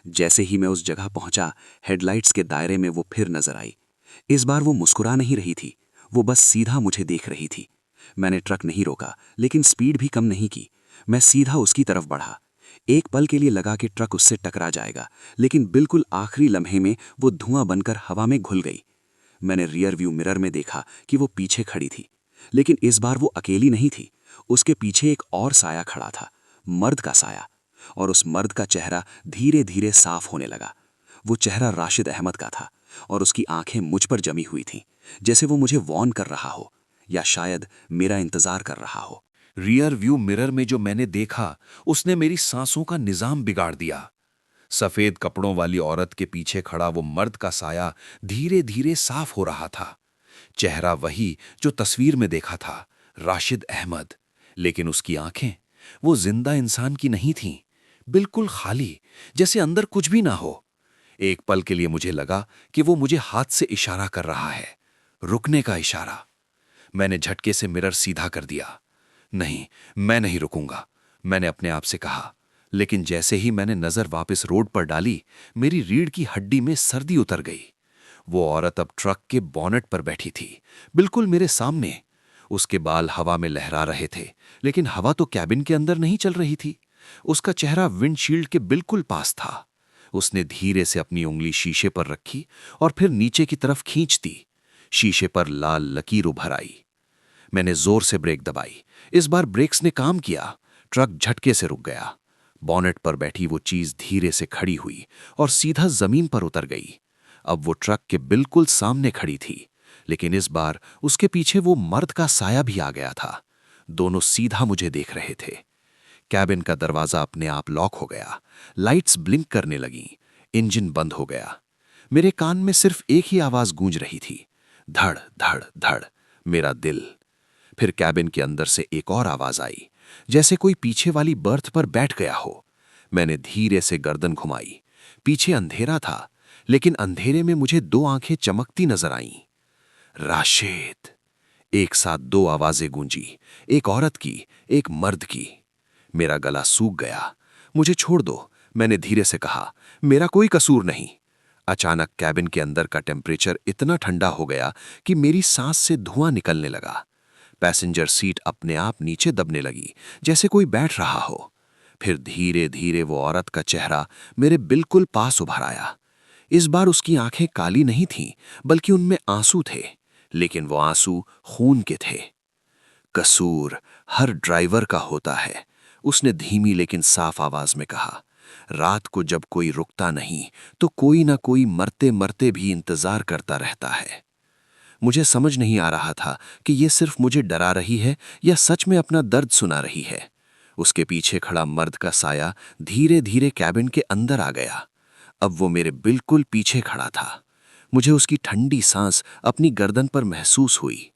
जैसे ही मैं उस जगह पहुंचा, हेडलाइट्स के दायरे में वो फिर नजर आई। इस बार वो मुस्कुरा नहीं रही थी, वो बस सीधा मुझे देख रही थी। मैंने ट्रक नहीं रोका, लेकिन स्पीड भी कम नहीं की। मैं सीधा उसकी तरफ बढ़ा। एक पल के लिए लगा कि ट्रक उससे टकरा जाएगा, लेकिन बिल्कुल आखिरी लम्हे में वो धुआं बनकर हवा में घुल गई। मैंने रियर व्यू मिरर में देखा कि वो पीछे खड़ी थी, लेकिन इस बार वो अकेली नहीं थी। उसके पीछे एक और साया खड़ा था, मर्द का साया। और उस मर्द का चेहरा धीरे धीरे साफ होने लगा। वो चेहरा राशिद अहमद का था, और उसकी आंखें मुझ पर जमी हुई थीं, जैसे वो मुझे वॉर्न कर रहा हो, या शायद मेरा इंतजार कर रहा हो। रियर व्यू मिरर में जो मैंने देखा, उसने मेरी सांसों का निजाम बिगाड़ दिया। सफेद कपड़ों वाली औरत के पीछे खड़ा वो मर्द का साया धीरे धीरे साफ हो रहा था। चेहरा वही जो तस्वीर में देखा था, राशिद अहमद, लेकिन उसकी आंखें वो जिंदा इंसान की नहीं थीं, बिल्कुल खाली, जैसे अंदर कुछ भी ना हो। एक पल के लिए मुझे लगा कि वो मुझे हाथ से इशारा कर रहा है, रुकने का इशारा। मैंने झटके से मिरर सीधा कर दिया। नहीं, मैं नहीं रुकूंगा, मैंने अपने आप से कहा। लेकिन जैसे ही मैंने नजर वापस रोड पर डाली, मेरी रीढ़ की हड्डी में सर्दी उतर गई। वो औरत अब ट्रक के बॉनेट पर बैठी थी, बिल्कुल मेरे सामने। उसके बाल हवा में लहरा रहे थे, लेकिन हवा तो कैबिन के अंदर नहीं चल रही थी। उसका चेहरा विंडशील्ड के बिल्कुल पास था। उसने धीरे से अपनी उंगली शीशे पर रखी और फिर नीचे की तरफ खींच दी। शीशे पर लाल लकीर उभर आई। मैंने जोर से ब्रेक दबाई। इस बार ब्रेक्स ने काम किया। ट्रक झटके से रुक गया। बॉनेट पर बैठी वो चीज धीरे से खड़ी हुई और सीधा जमीन पर उतर गई। अब वो ट्रक के बिल्कुल सामने खड़ी थी, लेकिन इस बार उसके पीछे वो मर्द का साया भी आ गया था। दोनों सीधा मुझे देख रहे थे। कैबिन का दरवाजा अपने आप लॉक हो गया। लाइट्स ब्लिंक करने लगीं। इंजन बंद हो गया। मेरे कान में सिर्फ एक ही आवाज गूंज रही थी, धड़ धड़ धड़, मेरा दिल। फिर कैबिन के अंदर से एक और आवाज आई, जैसे कोई पीछे वाली बर्थ पर बैठ गया हो। मैंने धीरे से गर्दन घुमाई। पीछे अंधेरा था, लेकिन अंधेरे में मुझे दो आंखें चमकती नजर आईं। राशिद। एक साथ दो आवाजें गूंजी, एक औरत की, एक मर्द की। मेरा गला सूख गया। मुझे छोड़ दो, मैंने धीरे से कहा, मेरा कोई कसूर नहीं। अचानक कैबिन के अंदर का टेम्परेचर इतना ठंडा हो गया कि मेरी सांस से धुआं निकलने लगा। पैसेंजर सीट अपने आप नीचे दबने लगी, जैसे कोई बैठ रहा हो। फिर धीरे धीरे वो औरत का चेहरा मेरे बिल्कुल पास उभर आया। इस बार उसकी आंखें काली नहीं थीं, बल्कि उनमें आंसू थे, लेकिन वो आंसू खून के थे। कसूर हर ड्राइवर का होता है, उसने धीमी लेकिन साफ आवाज में कहा। रात को जब कोई रुकता नहीं, तो कोई ना कोई मरते मरते भी इंतजार करता रहता है। मुझे समझ नहीं आ रहा था कि ये सिर्फ मुझे डरा रही है या सच में अपना दर्द सुना रही है। उसके पीछे खड़ा मर्द का साया धीरे धीरे कैबिन के अंदर आ गया। अब वो मेरे बिल्कुल पीछे खड़ा था। मुझे उसकी ठंडी सांस अपनी गर्दन पर महसूस हुई।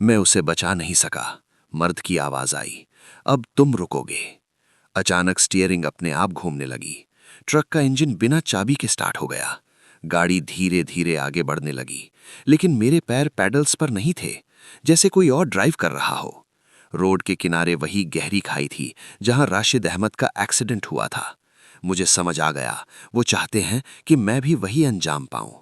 मैं उसे बचा नहीं सका। मर्द की आवाज आई, अब तुम रुकोगे। अचानक स्टीयरिंग अपने आप घूमने लगी। ट्रक का इंजन बिना चाबी के स्टार्ट हो गया। गाड़ी धीरे धीरे आगे बढ़ने लगी, लेकिन मेरे पैर पैडल्स पर नहीं थे, जैसे कोई और ड्राइव कर रहा हो। रोड के किनारे वही गहरी खाई थी जहां राशिद अहमद का एक्सीडेंट हुआ था। मुझे समझ आ गया, वो चाहते हैं कि मैं भी वही अंजाम पाऊं।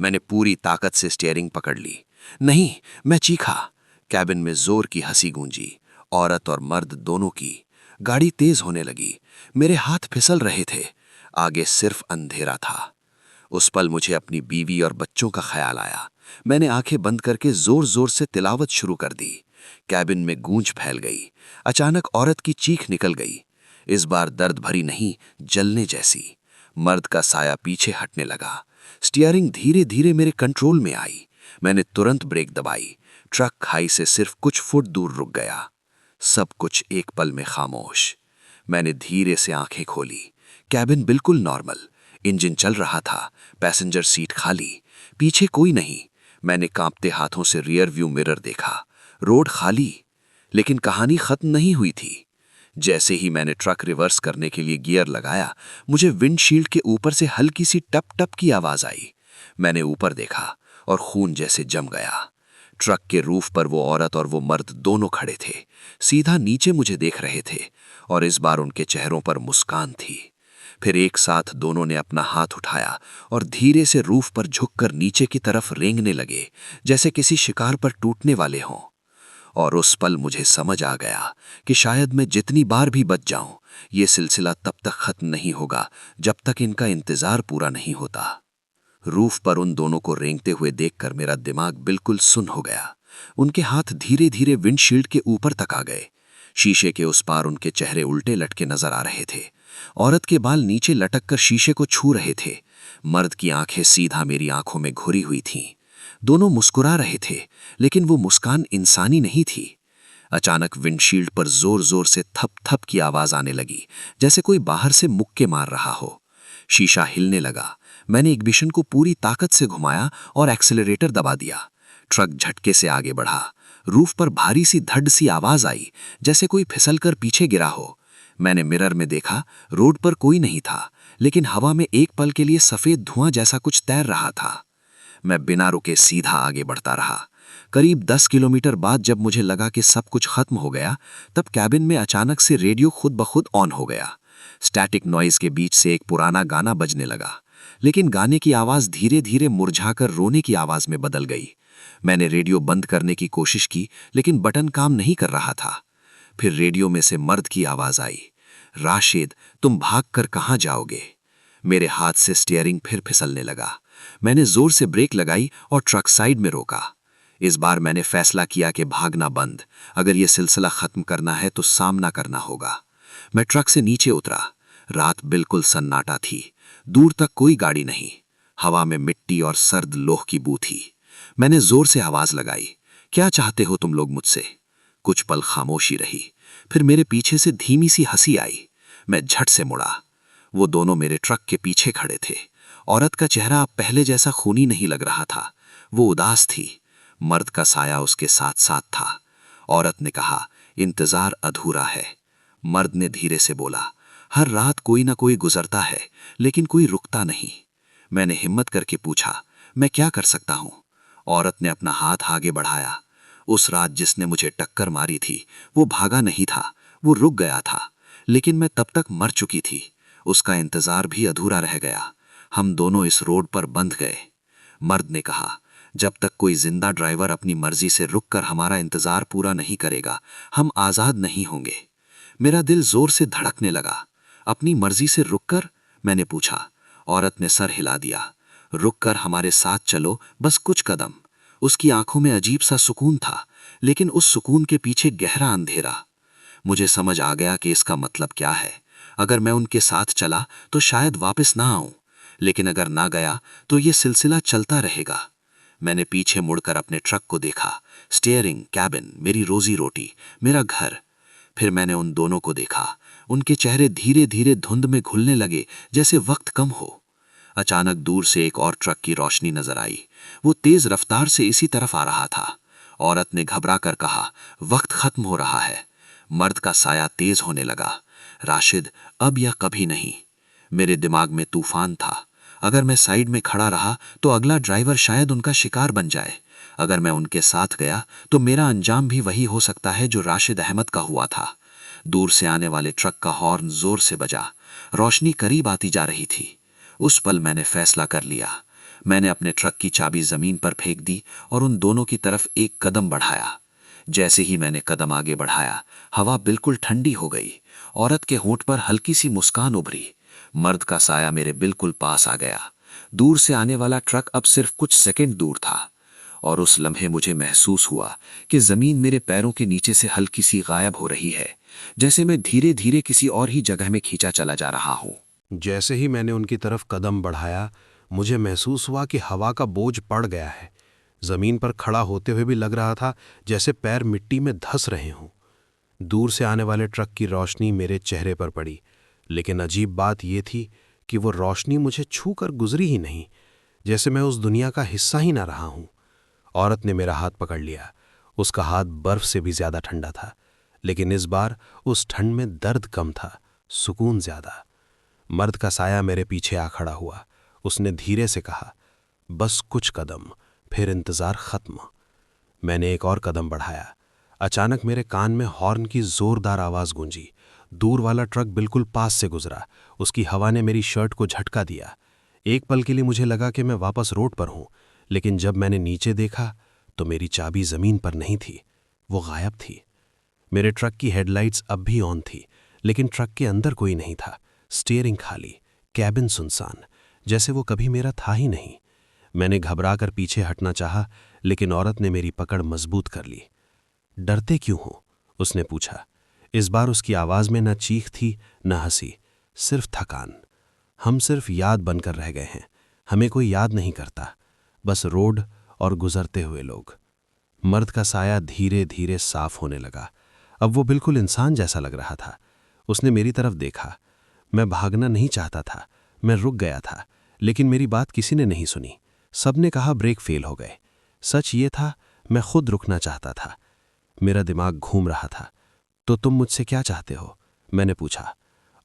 मैंने पूरी ताकत से स्टीयरिंग पकड़ ली। नहीं, मैं चीखा। कैबिन में जोर की हंसी गूंजी, औरत और मर्द दोनों की। गाड़ी तेज होने लगी। मेरे हाथ फिसल रहे थे। आगे सिर्फ अंधेरा था। उस पल मुझे अपनी बीवी और बच्चों का ख्याल आया। मैंने आंखें बंद करके जोर जोर से तिलावत शुरू कर दी। कैबिन में गूंज फैल गई। अचानक औरत की चीख निकल गई, इस बार दर्द भरी नहीं, जलने जैसी। मर्द का साया पीछे हटने लगा। स्टीयरिंग धीरे धीरे मेरे कंट्रोल में आई। मैंने तुरंत ब्रेक दबाई। ट्रक खाई से सिर्फ कुछ फुट दूर रुक गया। सब कुछ एक पल में खामोश। मैंने धीरे से आंखें खोली। कैबिन बिल्कुल नॉर्मल। इंजन चल रहा था। पैसेंजर सीट खाली। पीछे कोई नहीं। मैंने कांपते हाथों से रियर व्यू मिरर देखा। रोड खाली। लेकिन कहानी खत्म नहीं हुई थी। जैसे ही मैंने ट्रक रिवर्स करने के लिए गियर लगाया, मुझे विंडशील्ड के ऊपर से हल्की सी टप टप की आवाज आई। मैंने ऊपर देखा और खून जैसे जम गया। ट्रक के रूफ पर वो औरत और वो मर्द दोनों खड़े थे, सीधा नीचे मुझे देख रहे थे, और इस बार उनके चेहरों पर मुस्कान थी। फिर एक साथ दोनों ने अपना हाथ उठाया और धीरे से रूफ पर झुककर नीचे की तरफ रेंगने लगे, जैसे किसी शिकार पर टूटने वाले हों। और उस पल मुझे समझ आ गया कि शायद मैं जितनी बार भी बच जाऊं, ये सिलसिला तब तक खत्म नहीं होगा जब तक इनका इंतजार पूरा नहीं होता। रूफ पर उन दोनों को रेंगते हुए देखकर मेरा दिमाग बिल्कुल सुन्न हो गया। उनके हाथ धीरे धीरे विंडशील्ड के ऊपर तक आ गए। शीशे के उस पार उनके चेहरे उल्टे लटके नजर आ रहे थे। औरत के बाल नीचे लटक कर शीशे को छू रहे थे। मर्द की आंखें सीधा मेरी आंखों में घुरी हुई थीं। दोनों मुस्कुरा रहे थे, लेकिन वो मुस्कान इंसानी नहीं थी। अचानक विंडशील्ड पर जोर जोर से थप थप की आवाज आने लगी, जैसे कोई बाहर से मुक्के मार रहा हो। शीशा हिलने लगा। मैंने इग्निशन को पूरी ताकत से घुमाया और एक्सेलरेटर दबा दिया। ट्रक झटके से आगे बढ़ा। रूफ पर भारी सी धड़ सी आवाज आई, जैसे कोई फिसलकर पीछे गिरा हो। मैंने मिरर में देखा, रोड पर कोई नहीं था, लेकिन हवा में एक पल के लिए सफेद धुआं जैसा कुछ तैर रहा था। मैं बिना रुके सीधा आगे बढ़ता रहा। करीब 10 किलोमीटर बाद जब मुझे लगा कि सब कुछ खत्म हो गया, तब कैबिन में अचानक से रेडियो खुद ब खुद ऑन हो गया। स्टैटिक नॉइज के बीच से एक पुराना गाना बजने लगा, लेकिन गाने की आवाज़ धीरे धीरे मुरझाकर रोने की आवाज़ में बदल गई। मैंने रेडियो बंद करने की कोशिश की, लेकिन बटन काम नहीं कर रहा था। फिर रेडियो में से मर्द की आवाज़ आई, राशिद, तुम भागकर कहाँ जाओगे? मेरे हाथ से स्टीयरिंग फिर फिसलने लगा। मैंने जोर से ब्रेक लगाई और ट्रक साइड में रोका। इस बार मैंने फैसला किया कि भागना बंद, अगर यह सिलसिला खत्म करना है तो सामना करना होगा। मैं ट्रक से नीचे उतरा। रात बिल्कुल सन्नाटा थी, दूर तक कोई गाड़ी नहीं। हवा में मिट्टी और सर्द लोह की बू थी। मैंने जोर से आवाज लगाई, क्या चाहते हो तुम लोग मुझसे? कुछ पल खामोशी रही, फिर मेरे पीछे से धीमी सी हंसी आई। मैं झट से मुड़ा। वो दोनों मेरे ट्रक के पीछे खड़े थे। औरत का चेहरा अब पहले जैसा खूनी नहीं लग रहा था, वो उदास थी। मर्द का साया उसके साथ साथ था। औरत ने कहा, इंतजार अधूरा है। मर्द ने धीरे से बोला, हर रात कोई ना कोई गुजरता है, लेकिन कोई रुकता नहीं। मैंने हिम्मत करके पूछा, मैं क्या कर सकता हूं? औरत ने अपना हाथ आगे बढ़ाया। उस रात जिसने मुझे टक्कर मारी थी, वो भागा नहीं था, वो रुक गया था, लेकिन मैं तब तक मर चुकी थी। उसका इंतजार भी अधूरा रह गया। हम दोनों इस रोड पर बंध गए। मर्द ने कहा, जब तक कोई जिंदा ड्राइवर अपनी मर्जी से रुककर हमारा इंतजार पूरा नहीं करेगा, हम आजाद नहीं होंगे। मेरा दिल जोर से धड़कने लगा। अपनी मर्जी से रुककर? मैंने पूछा। औरत ने सर हिला दिया। रुककर हमारे साथ चलो, बस कुछ कदम। उसकी आंखों में अजीब सा सुकून था, लेकिन उस सुकून के पीछे गहरा अंधेरा। मुझे समझ आ गया कि इसका मतलब क्या है। अगर मैं उनके साथ चला तो शायद वापस ना आऊं, लेकिन अगर ना गया तो ये सिलसिला चलता रहेगा। मैंने पीछे मुड़कर अपने ट्रक को देखा। स्टीयरिंग, कैबिन, मेरी रोजी रोटी, मेरा घर। फिर मैंने उन दोनों को देखा। उनके चेहरे धीरे धीरे धुंध में घुलने लगे, जैसे वक्त कम हो। अचानक दूर से एक और ट्रक की रोशनी नजर आई। वो तेज रफ्तार से इसी तरफ आ रहा था। औरत ने घबरा कर कहा, वक्त खत्म हो रहा है। मर्द का साया तेज होने लगा। राशिद, अब या कभी नहीं। मेरे दिमाग में तूफान था। अगर मैं साइड में खड़ा रहा तो अगला ड्राइवर शायद उनका शिकार बन जाए। अगर मैं उनके साथ गया तो मेरा अंजाम भी वही हो सकता है जो राशिद अहमद का हुआ था। दूर से आने वाले ट्रक का हॉर्न जोर से बजा। रोशनी करीब आती जा रही थी। उस पल मैंने फैसला कर लिया। मैंने अपने ट्रक की चाबी जमीन पर फेंक दी और उन दोनों की तरफ एक कदम बढ़ाया। जैसे ही मैंने कदम आगे बढ़ाया, हवा बिल्कुल ठंडी हो गई। औरत के होंठ पर हल्की सी मुस्कान उभरी। मर्द का साया मेरे बिल्कुल पास आ गया। दूर से आने वाला ट्रक अब सिर्फ कुछ सेकंड दूर था, और उस लम्हे मुझे महसूस हुआ कि जमीन मेरे पैरों के नीचे से हल्की सी गायब हो रही है, जैसे मैं धीरे धीरे किसी और ही जगह में खींचा चला जा रहा हूं। जैसे ही मैंने उनकी तरफ कदम बढ़ाया, मुझे महसूस हुआ कि हवा का बोझ पड़ गया है। जमीन पर खड़ा होते हुए भी लग रहा था जैसे पैर मिट्टी में धंस रहे हों। दूर से आने वाले ट्रक की रोशनी मेरे चेहरे पर पड़ी, लेकिन अजीब बात यह थी कि वो रोशनी मुझे छू कर गुजरी ही नहीं, जैसे मैं उस दुनिया का हिस्सा ही ना रहा हूं। औरत ने मेरा हाथ पकड़ लिया। उसका हाथ बर्फ से भी ज्यादा ठंडा था, लेकिन इस बार उस ठंड में दर्द कम था, सुकून ज्यादा। मर्द का साया मेरे पीछे आ खड़ा हुआ। उसने धीरे से कहा, बस कुछ कदम, फिर इंतजार खत्म। मैंने एक और कदम बढ़ाया। अचानक मेरे कान में हॉर्न की जोरदार आवाज गूंजी। दूर वाला ट्रक बिल्कुल पास से गुजरा। उसकी हवा ने मेरी शर्ट को झटका दिया। एक पल के लिए मुझे लगा कि मैं वापस रोड पर हूं, लेकिन जब मैंने नीचे देखा तो मेरी चाबी जमीन पर नहीं थी, वो गायब थी। मेरे ट्रक की हेडलाइट्स अब भी ऑन थी, लेकिन ट्रक के अंदर कोई नहीं था। स्टीयरिंग खाली, कैबिन सुनसान, जैसे वो कभी मेरा था ही नहीं। मैंने घबराकर पीछे हटना चाहा, लेकिन औरत ने मेरी पकड़ मजबूत कर ली। डरते क्यों हो? उसने पूछा। इस बार उसकी आवाज में न चीख थी न हंसी, सिर्फ थकान। हम सिर्फ याद बनकर रह गए हैं। हमें कोई याद नहीं करता, बस रोड और गुजरते हुए लोग। मर्द का साया धीरे धीरे साफ होने लगा। अब वो बिल्कुल इंसान जैसा लग रहा था। उसने मेरी तरफ देखा। मैं भागना नहीं चाहता था, मैं रुक गया था, लेकिन मेरी बात किसी ने नहीं सुनी। सबने कहा ब्रेक फेल हो गए। सच ये था, मैं खुद रुकना चाहता था। मेरा दिमाग घूम रहा था। तो तुम मुझसे क्या चाहते हो? मैंने पूछा।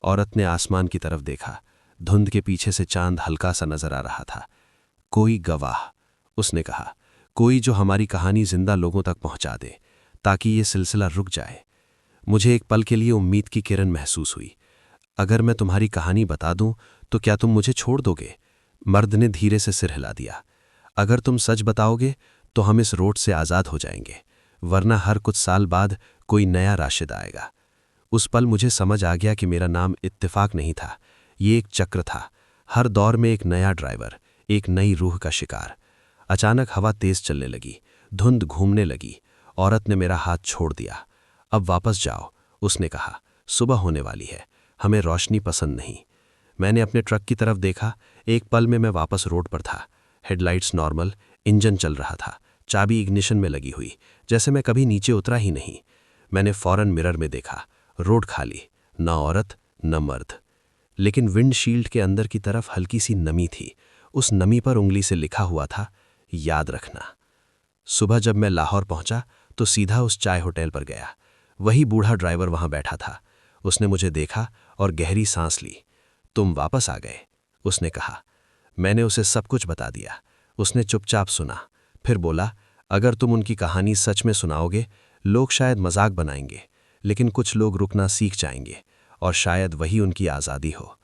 औरत ने आसमान की तरफ देखा। धुंध के पीछे से चांद हल्का सा नजर आ रहा था। कोई गवाह, उसने कहा, कोई जो हमारी कहानी जिंदा लोगों तक पहुंचा दे, ताकि ये सिलसिला रुक जाए। मुझे एक पल के लिए उम्मीद की किरण महसूस हुई। अगर मैं तुम्हारी कहानी बता दूं तो क्या तुम मुझे छोड़ दोगे? मर्द ने धीरे से सिर हिला दिया। अगर तुम सच बताओगे तो हम इस रोड से आज़ाद हो जाएंगे, वरना हर कुछ साल बाद कोई नया राशिद आएगा। उस पल मुझे समझ आ गया कि मेरा नाम इत्तेफाक नहीं था, ये एक चक्र था। हर दौर में एक नया ड्राइवर, एक नई रूह का शिकार। अचानक हवा तेज चलने लगी, धुंध घूमने लगी। औरत ने मेरा हाथ छोड़ दिया। अब वापस जाओ, उसने कहा। सुबह होने वाली है, हमें रोशनी पसंद नहीं। मैंने अपने ट्रक की तरफ देखा। एक पल में मैं वापस रोड पर था। हेडलाइट्स नॉर्मल, इंजन चल रहा था, चाबी इग्निशन में लगी हुई, जैसे मैं कभी नीचे उतरा ही नहीं। मैंने फौरन मिरर में देखा, रोड खाली, न औरत न मर्द। लेकिन विंडशील्ड के अंदर की तरफ हल्की सी नमी थी। उस नमी पर उंगली से लिखा हुआ था, याद रखना। सुबह जब मैं लाहौर पहुंचा तो सीधा उस चाय होटल पर गया। वही बूढ़ा ड्राइवर वहां बैठा था। उसने मुझे देखा और गहरी सांस ली। तुम वापस आ गए, उसने कहा। मैंने उसे सब कुछ बता दिया। उसने चुपचाप सुना, फिर बोला, अगर तुम उनकी कहानी सच में सुनाओगे, लोग शायद मजाक बनाएंगे, लेकिन कुछ लोग रुकना सीख जाएंगे, और शायद वही उनकी आज़ादी हो।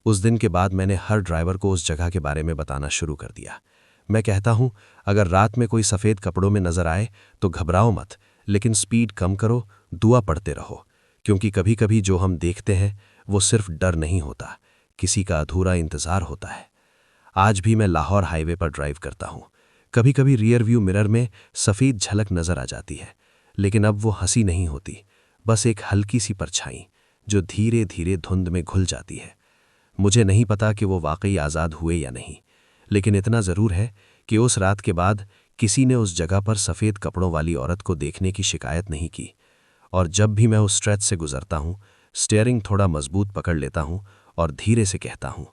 उस दिन के बाद मैंने हर ड्राइवर को उस जगह के बारे में बताना शुरू कर दिया। मैं कहता हूं, अगर रात में कोई सफ़ेद कपड़ों में नजर आए तो घबराओ मत, लेकिन स्पीड कम करो, दुआ पढ़ते रहो, क्योंकि कभी कभी जो हम देखते हैं वो सिर्फ डर नहीं होता, किसी का अधूरा इंतज़ार होता है। आज भी मैं लाहौर हाईवे पर ड्राइव करता हूं। कभी कभी रियर व्यू मिरर में सफ़ेद झलक नजर आ जाती है, लेकिन अब वो हंसी नहीं होती, बस एक हल्की सी परछाई जो धीरे धीरे धुंध में घुल जाती है। मुझे नहीं पता कि वो वाकई आज़ाद हुए या नहीं, लेकिन इतना ज़रूर है कि उस रात के बाद किसी ने उस जगह पर सफ़ेद कपड़ों वाली औरत को देखने की शिकायत नहीं की। और जब भी मैं उस स्ट्रेच से गुजरता हूँ, स्टीयरिंग थोड़ा मजबूत पकड़ लेता हूँ और धीरे से कहता हूँ,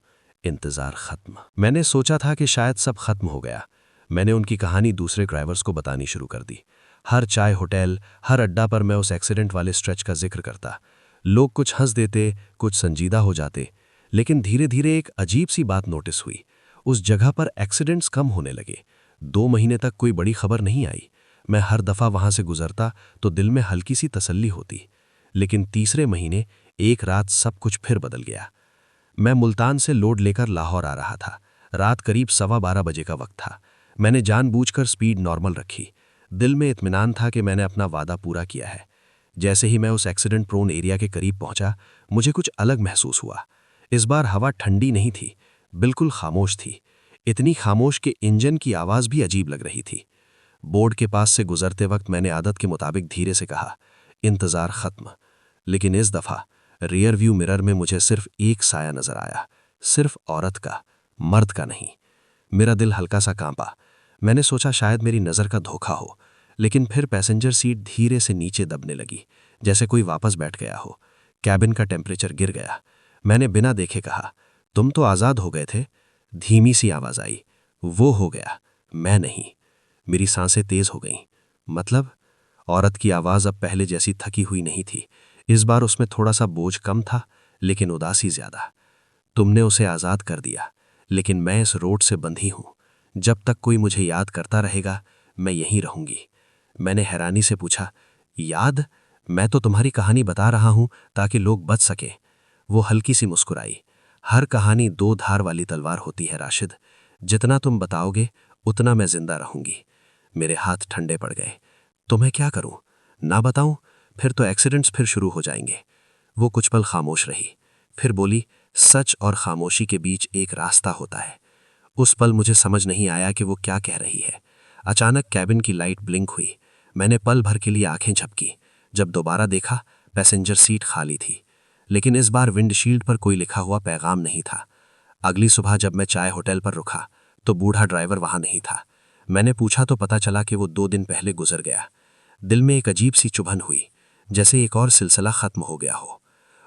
इंतज़ार ख़त्म। मैंने सोचा था कि शायद सब खत्म हो गया। मैंने उनकी कहानी दूसरे ड्राइवर्स को बतानी शुरू कर दी। हर चाय होटल, हर अड्डा पर मैं उस एक्सीडेंट वाले स्ट्रेच का जिक्र करता। लोग कुछ हंस देते, कुछ संजीदा हो जाते, लेकिन धीरे धीरे एक अजीब सी बात नोटिस हुई। उस जगह पर एक्सीडेंट्स कम होने लगे। 2 महीने तक कोई बड़ी खबर नहीं आई। मैं हर दफ़ा वहाँ से गुजरता तो दिल में हल्की सी तसल्ली होती। लेकिन तीसरे महीने एक रात सब कुछ फिर बदल गया। मैं मुल्तान से लोड लेकर लाहौर आ रहा था। रात करीब 12:15 बजे का वक्त था। मैंने जानबूझकर स्पीड नॉर्मल रखी। दिल में इत्मीनान था कि मैंने अपना वादा पूरा किया है। जैसे ही मैं उस एक्सीडेंट प्रोन एरिया के करीब पहुंचा, मुझे कुछ अलग महसूस हुआ। इस बार हवा ठंडी नहीं थी, बिल्कुल खामोश थी। इतनी खामोश कि इंजन की आवाज़ भी अजीब लग रही थी। बोर्ड के पास से गुजरते वक्त मैंने आदत के मुताबिक धीरे से कहा, इंतज़ार ख़त्म। लेकिन इस दफ़ा रियर व्यू मिरर में मुझे सिर्फ एक साया नज़र आया, सिर्फ औरत का, मर्द का नहीं। मेरा दिल हल्का सा कांपा। मैंने सोचा शायद मेरी नज़र का धोखा हो, लेकिन फिर पैसेंजर सीट धीरे से नीचे दबने लगी, जैसे कोई वापस बैठ गया हो। कैबिन का टेम्परेचर गिर गया। मैंने बिना देखे कहा, तुम तो आज़ाद हो गए थे। धीमी सी आवाज़ आई, वो हो गया, मैं नहीं। मेरी सांसें तेज हो गईं। मतलब? औरत की आवाज़ अब पहले जैसी थकी हुई नहीं थी। इस बार उसमें थोड़ा सा बोझ कम था, लेकिन उदासी ज्यादा। तुमने उसे आज़ाद कर दिया, लेकिन मैं इस रोड से बंधी हूं। जब तक कोई मुझे याद करता रहेगा, मैं यहीं रहूंगी। मैंने हैरानी से पूछा, याद? मैं तो तुम्हारी कहानी बता रहा हूं ताकि लोग बच सकें। वो हल्की सी मुस्कुराई। हर कहानी 2 धार वाली तलवार होती है राशिद। जितना तुम बताओगे उतना मैं जिंदा रहूंगी। मेरे हाथ ठंडे पड़ गए। तो मैं क्या करूं? ना बताऊं? फिर तो एक्सीडेंट्स फिर शुरू हो जाएंगे। वो कुछ पल खामोश रही, फिर बोली, सच और खामोशी के बीच एक रास्ता होता है। उस पल मुझे समझ नहीं आया कि वो क्या कह रही है। अचानक कैबिन की लाइट ब्लिंक हुई। मैंने पल भर के लिए आंखें झपकी। जब दोबारा देखा, पैसेंजर सीट खाली थी, लेकिन इस बार विंडशील्ड पर कोई लिखा हुआ पैगाम नहीं था। अगली सुबह जब मैं चाय होटल पर रुका तो बूढ़ा ड्राइवर वहां नहीं था। मैंने पूछा तो पता चला कि वो 2 दिन पहले गुजर गया। दिल में एक अजीब सी चुभन हुई, जैसे एक और सिलसिला खत्म हो गया हो।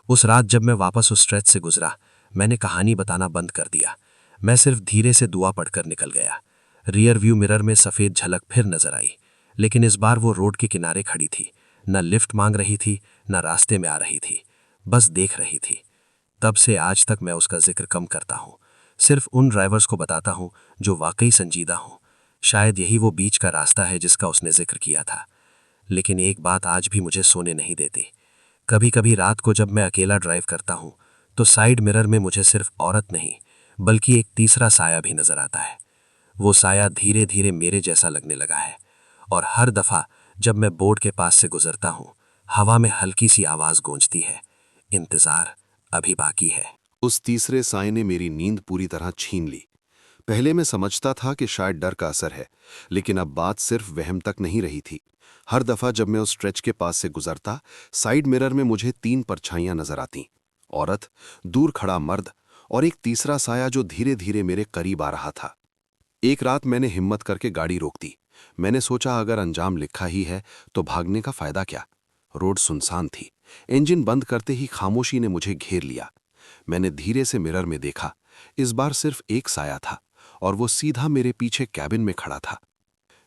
उस रात जब मैं वापस उस स्ट्रेच से गुजरा, मैंने कहानी बताना बंद कर दिया। मैं सिर्फ धीरे से दुआ पढ़कर निकल गया। रियर व्यू मिरर में सफ़ेद झलक फिर नजर आई, लेकिन इस बार वो रोड के किनारे खड़ी थी। न लिफ्ट मांग रही थी, न रास्ते में आ रही थी, बस देख रही थी। तब से आज तक मैं उसका जिक्र कम करता हूँ। सिर्फ उन ड्राइवर्स को बताता हूँ जो वाकई संजीदा हों, शायद यही वो बीच का रास्ता है जिसका उसने जिक्र किया था। लेकिन एक बात आज भी मुझे सोने नहीं देती। कभी कभी रात को जब मैं अकेला ड्राइव करता हूँ तो साइड मिरर में मुझे सिर्फ औरत नहीं बल्कि एक तीसरा साया भी नजर आता है। वो साया धीरे धीरे मेरे जैसा लगने लगा है और हर दफा जब मैं बोर्ड के पास से गुजरता हूँ हवा में हल्की सी आवाज गूंजती है, इंतजार अभी बाकी है। उस तीसरे साए ने मेरी नींद पूरी तरह छीन ली। पहले मैं समझता था कि शायद डर का असर है, लेकिन अब बात सिर्फ वहम तक नहीं रही थी। हर दफा जब मैं उस स्ट्रेच के पास से गुजरता, साइड मिरर में मुझे 3 परछाइयां नजर आतीं। औरत, दूर खड़ा मर्द और एक तीसरा साया जो धीरे धीरे मेरे करीब आ रहा था। एक रात मैंने हिम्मत करके गाड़ी रोक दी। मैंने सोचा अगर अंजाम लिखा ही है तो भागने का फायदा क्या। रोड सुनसान थी। इंजन बंद करते ही खामोशी ने मुझे घेर लिया। मैंने धीरे से मिरर में देखा। इस बार सिर्फ एक साया था और वो सीधा मेरे पीछे कैबिन में खड़ा था।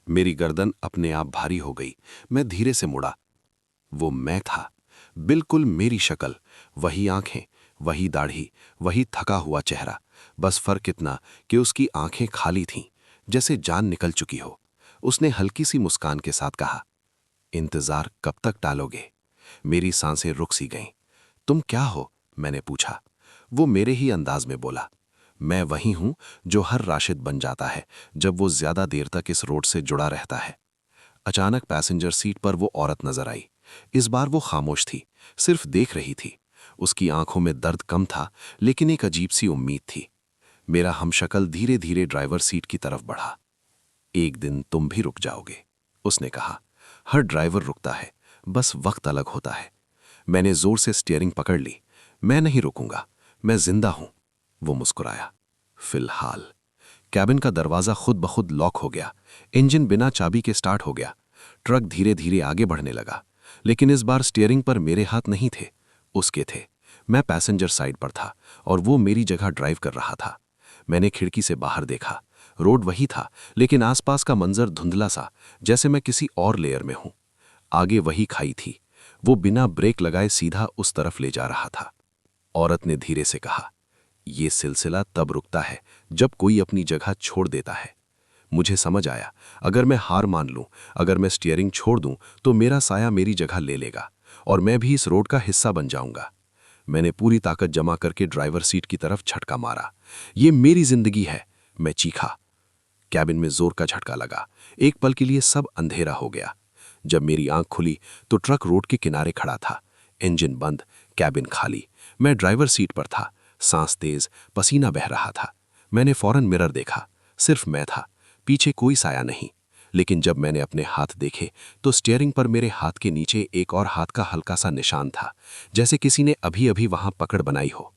मेरी गर्दन अपने आप भारी हो गई। मैं धीरे से मुड़ा। वो मैं था, बिल्कुल मेरी शक्ल, वही आंखें, वही दाढ़ी, वही थका हुआ चेहरा। बस फर्क इतना कि उसकी आंखें खाली थीं, जैसे जान निकल चुकी हो। उसने हल्की सी मुस्कान के साथ कहा, इंतजार कब तक टालोगे? मेरी सांसें रुक सी गईं। तुम क्या हो? मैंने पूछा। वो मेरे ही अंदाज में बोला, मैं वही हूं जो हर राशिद बन जाता है जब वो ज्यादा देर तक इस रोड से जुड़ा रहता है। अचानक पैसेंजर सीट पर वो औरत नजर आई। इस बार वो खामोश थी, सिर्फ देख रही थी। उसकी आंखों में दर्द कम था, लेकिन एक अजीब सी उम्मीद थी। मेरा हमशक्ल धीरे धीरे ड्राइवर सीट की तरफ बढ़ा। एक दिन तुम भी रुक जाओगे, उसने कहा। हर ड्राइवर रुकता है, बस वक्त अलग होता है। मैंने जोर से स्टीयरिंग पकड़ ली। मैं नहीं रुकूंगा, मैं जिंदा हूं। वो मुस्कुराया। फिलहाल। कैबिन का दरवाजा खुद ब खुद लॉक हो गया। इंजन बिना चाबी के स्टार्ट हो गया। ट्रक धीरे धीरे आगे बढ़ने लगा, लेकिन इस बार स्टीयरिंग पर मेरे हाथ नहीं थे, उसके थे। मैं पैसेंजर साइड पर था और वो मेरी जगह ड्राइव कर रहा था। मैंने खिड़की से बाहर देखा। रोड वही था, लेकिन आसपास का मंजर धुंधला सा, जैसे मैं किसी और लेयर में हूं। आगे वही खाई थी। वो बिना ब्रेक लगाए सीधा उस तरफ ले जा रहा था। औरत ने धीरे से कहा, ये सिलसिला तब रुकता है जब कोई अपनी जगह छोड़ देता है। मुझे समझ आया, अगर मैं हार मान लूं, अगर मैं स्टीयरिंग छोड़ दूं, तो मेरा साया मेरी जगह ले लेगा और मैं भी इस रोड का हिस्सा बन जाऊंगा। मैंने पूरी ताकत जमा करके ड्राइवर सीट की तरफ झटका मारा। ये मेरी जिंदगी है, मैं चीखा। कैबिन में जोर का झटका लगा। एक पल के लिए सब अंधेरा हो गया। जब मेरी आंख खुली तो ट्रक रोड के किनारे खड़ा था। इंजन बंद, कैबिन खाली। मैं ड्राइवर सीट पर था, सांस तेज, पसीना बह रहा था। मैंने फौरन मिरर देखा, सिर्फ मैं था, पीछे कोई साया नहीं। लेकिन जब मैंने अपने हाथ देखे तो स्टीयरिंग पर मेरे हाथ के नीचे एक और हाथ का हल्का सा निशान था, जैसे किसी ने अभी अभी वहां पकड़ बनाई हो।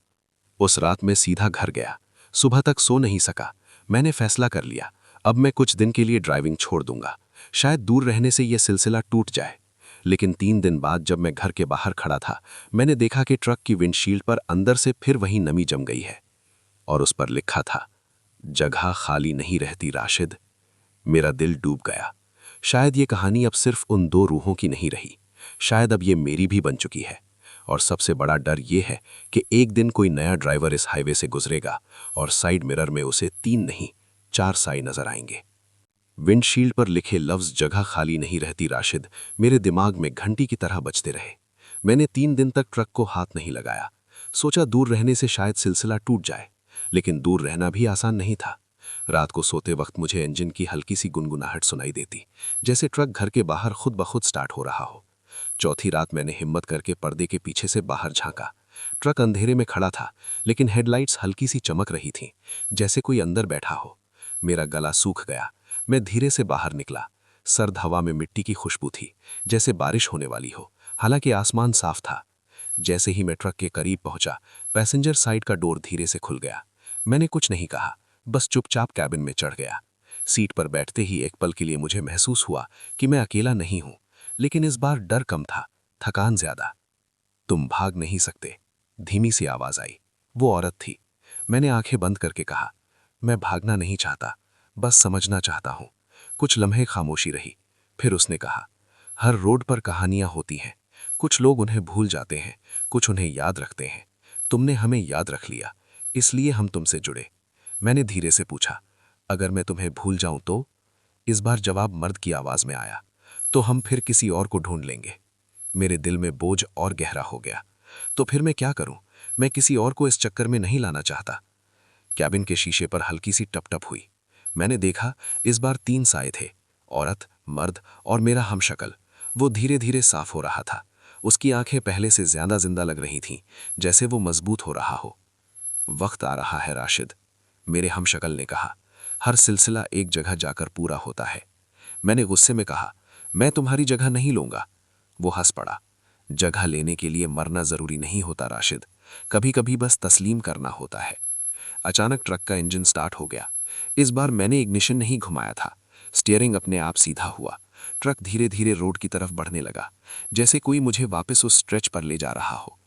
उस रात मैं सीधा घर गया। सुबह तक सो नहीं सका। मैंने फैसला कर लिया, अब मैं कुछ दिन के लिए ड्राइविंग छोड़ दूंगा। शायद दूर रहने से यह सिलसिला टूट जाए। लेकिन 3 दिन बाद जब मैं घर के बाहर खड़ा था, मैंने देखा कि ट्रक की विंडशील्ड पर अंदर से फिर वही नमी जम गई है और उस पर लिखा था, जगह खाली नहीं रहती राशिद। मेरा दिल डूब गया। शायद ये कहानी अब सिर्फ उन 2 रूहों की नहीं रही, शायद अब ये मेरी भी बन चुकी है। और सबसे बड़ा डर ये है कि एक दिन कोई नया ड्राइवर इस हाईवे से गुजरेगा और साइड मिरर में उसे 3 नहीं 4 साई नजर आएंगे। विंडशील्ड पर लिखे लफ्ज जगह खाली नहीं रहती राशिद मेरे दिमाग में घंटी की तरह बजते रहे। मैंने 3 दिन तक ट्रक को हाथ नहीं लगाया। सोचा दूर रहने से शायद सिलसिला टूट जाए, लेकिन दूर रहना भी आसान नहीं था। रात को सोते वक्त मुझे इंजन की हल्की सी गुनगुनाहट सुनाई देती, जैसे ट्रक घर के बाहर खुद ब खुद स्टार्ट हो रहा हो। चौथी रात मैंने हिम्मत करके पर्दे के पीछे से बाहर झांका। ट्रक अंधेरे में खड़ा था, लेकिन हेडलाइट्स हल्की सी चमक रही थीं, जैसे कोई अंदर बैठा हो। मेरा गला सूख गया। मैं धीरे से बाहर निकला। सर्द हवा में मिट्टी की खुशबू थी, जैसे बारिश होने वाली हो। हालांकि आसमान साफ था। जैसे ही मैं ट्रक के करीब पहुंचा, पैसेंजर साइड का डोर धीरे से खुल गया। मैंने कुछ नहीं कहा, बस चुपचाप कैबिन में चढ़ गया। सीट पर बैठते ही एक पल के लिए मुझे महसूस हुआ कि मैं अकेला नहीं हूं, लेकिन इस बार डर कम था, थकान ज्यादा। तुम भाग नहीं सकते, धीमी सी आवाज आई। वो औरत थी। मैंने आंखें बंद करके कहा, मैं भागना नहीं चाहता, बस समझना चाहता हूं। कुछ लम्हे खामोशी रही, फिर उसने कहा, हर रोड पर कहानियां होती हैं। कुछ लोग उन्हें भूल जाते हैं, कुछ उन्हें याद रखते हैं। तुमने हमें याद रख लिया, इसलिए हम तुमसे जुड़े। मैंने धीरे से पूछा, अगर मैं तुम्हें भूल जाऊं तो? इस बार जवाब मर्द की आवाज में आया, तो हम फिर किसी और को ढूंढ लेंगे। मेरे दिल में बोझ और गहरा हो गया। तो फिर मैं क्या करूं? मैं किसी और को इस चक्कर में नहीं लाना चाहता। कैबिन के शीशे पर हल्की सी टप-टप हुई। मैंने देखा, इस बार 3 साए थे, औरत, मर्द और मेरा हमशक्ल। वो धीरे धीरे साफ हो रहा था। उसकी आंखें पहले से ज्यादा जिंदा लग रही थीं, जैसे वो मजबूत हो रहा हो। वक्त आ रहा है राशिद, मेरे हमशक्ल ने कहा। हर सिलसिला एक जगह जाकर पूरा होता है। मैंने गुस्से में कहा, मैं तुम्हारी जगह नहीं लूंगा। वो हंस पड़ा। जगह लेने के लिए मरना जरूरी नहीं होता राशिद, कभी कभी बस तस्लीम करना होता है। अचानक ट्रक का इंजन स्टार्ट हो गया। इस बार मैंने इग्निशन नहीं घुमाया था। स्टीयरिंग अपने आप सीधा हुआ। ट्रक धीरे धीरे रोड की तरफ बढ़ने लगा, जैसे कोई मुझे वापस उस स्ट्रेच पर ले जा रहा हो।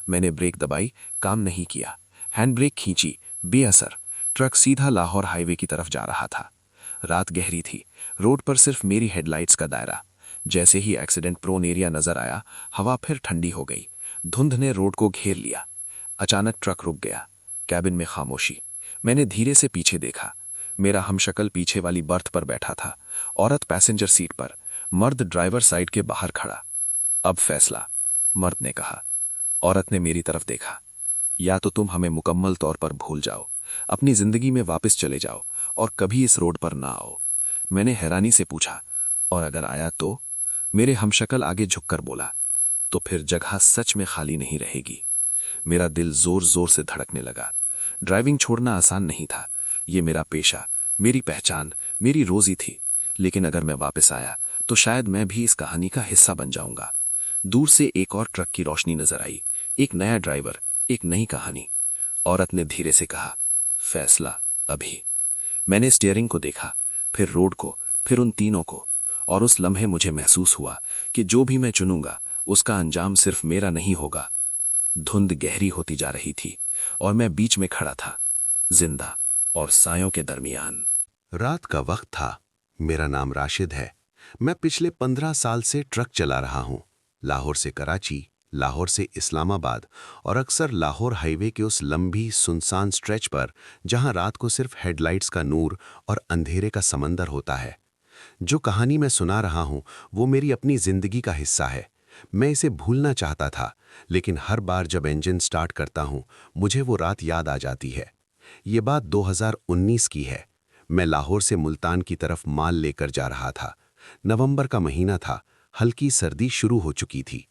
मैंने ब्रेक दबाई, काम नहीं किया। हैंड ब्रेक खींची, बेअसर। ट्रक सीधा लाहौर हाईवे की तरफ जा रहा था। रात गहरी थी, रोड पर सिर्फ मेरी हेडलाइट्स का दायरा। जैसे ही एक्सीडेंट प्रोन एरिया नजर आया, हवा फिर ठंडी हो गई। धुंध ने रोड को घेर लिया। अचानक ट्रक रुक गया। कैबिन में खामोशी। मैंने धीरे से पीछे देखा। मेरा हमशक्ल पीछे वाली बर्थ पर बैठा था, औरत पैसेंजर सीट पर, मर्द ड्राइवर साइड के बाहर खड़ा। अब फैसला, मर्द ने कहा। औरत ने मेरी तरफ देखा। या तो तुम हमें मुकम्मल तौर पर भूल जाओ, अपनी जिंदगी में वापस चले जाओ और कभी इस रोड पर ना आओ। मैंने हैरानी से पूछा, और अगर आया तो? मेरे हमशक्ल आगे झुककर बोला, तो फिर जगह सच में खाली नहीं रहेगी। मेरा दिल जोर जोर से धड़कने लगा। ड्राइविंग छोड़ना आसान नहीं था। ये मेरा पेशा, मेरी पहचान, मेरी रोजी थी। लेकिन अगर मैं वापस आया तो शायद मैं भी इस कहानी का हिस्सा बन जाऊंगा। दूर से एक और ट्रक की रोशनी नजर आई। एक नया ड्राइवर, एक नई कहानी। औरत ने धीरे से कहा, फैसला अभी। मैंने स्टीयरिंग को देखा, फिर रोड को, फिर उन तीनों को, और उस लम्हे मुझे महसूस हुआ कि जो भी मैं चुनूंगा उसका अंजाम सिर्फ मेरा नहीं होगा। धुंध गहरी होती जा रही थी और मैं बीच में खड़ा था, जिंदा और सायों के दरमियान। रात का वक्त था। मेरा नाम राशिद है। मैं पिछले 15 साल से ट्रक चला रहा हूं। लाहौर से कराची, लाहौर से इस्लामाबाद, और अक्सर लाहौर हाईवे के उस लंबी सुनसान स्ट्रेच पर जहां रात को सिर्फ हेडलाइट्स का नूर और अंधेरे का समंदर होता है। जो कहानी मैं सुना रहा हूं वो मेरी अपनी जिंदगी का हिस्सा है। मैं इसे भूलना चाहता था, लेकिन हर बार जब इंजन स्टार्ट करता हूं मुझे वो रात याद आ जाती है। ये बात 2019 की है। मैं लाहौर से मुल्तान की तरफ माल लेकर जा रहा था। नवंबर का महीना था, हल्की सर्दी शुरू हो चुकी थी।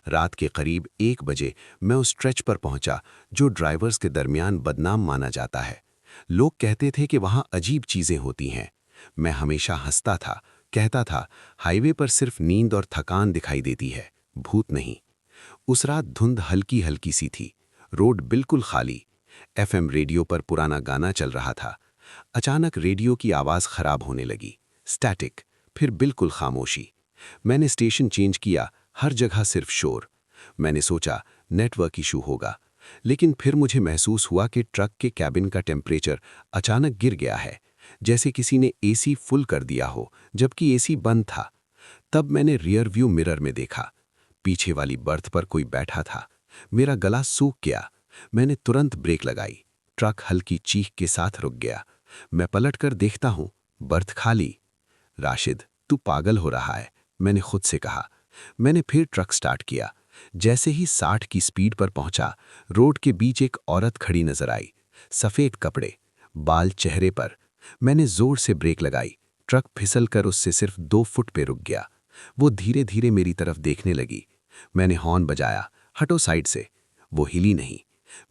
रात के करीब 1 बजे मैं उस स्ट्रेच पर पहुंचा जो ड्राइवर्स के दरमियान बदनाम माना जाता है। लोग कहते थे कि वहां अजीब चीजें होती हैं। मैं हमेशा हंसता था, कहता था हाईवे पर सिर्फ नींद और थकान दिखाई देती है, भूत नहीं। उस रात धुंध हल्की हल्की सी थी, रोड बिल्कुल खाली। एफएम रेडियो पर पुराना गाना चल रहा था। अचानक रेडियो की आवाज खराब होने लगी, स्टैटिक, फिर बिल्कुल खामोशी। मैंने स्टेशन चेंज किया, हर जगह सिर्फ शोर। मैंने सोचा नेटवर्क इशू होगा, लेकिन फिर मुझे महसूस हुआ कि ट्रक के कैबिन का टेम्परेचर अचानक गिर गया है, जैसे किसी ने एसी फुल कर दिया हो जबकि एसी बंद था। तब मैंने रियर व्यू मिरर में देखा, पीछे वाली बर्थ पर कोई बैठा था। मेरा गला सूख गया। मैंने तुरंत ब्रेक लगाई। ट्रक हल्की चीख के साथ रुक गया। मैं पलटकर देखता हूं, बर्थ खाली। राशिद, तू पागल हो रहा है, मैंने खुद से कहा। मैंने फिर ट्रक स्टार्ट किया। जैसे ही 60 की स्पीड पर पहुंचा, रोड के बीच एक औरत खड़ी नजर आई, सफेद कपड़े, बाल चेहरे पर। मैंने जोर से ब्रेक लगाई। ट्रक फिसलकर उससे सिर्फ 2 फुट पे रुक गया। वो धीरे धीरे मेरी तरफ देखने लगी। मैंने हॉर्न बजाया, हटो साइड से। वो हिली नहीं।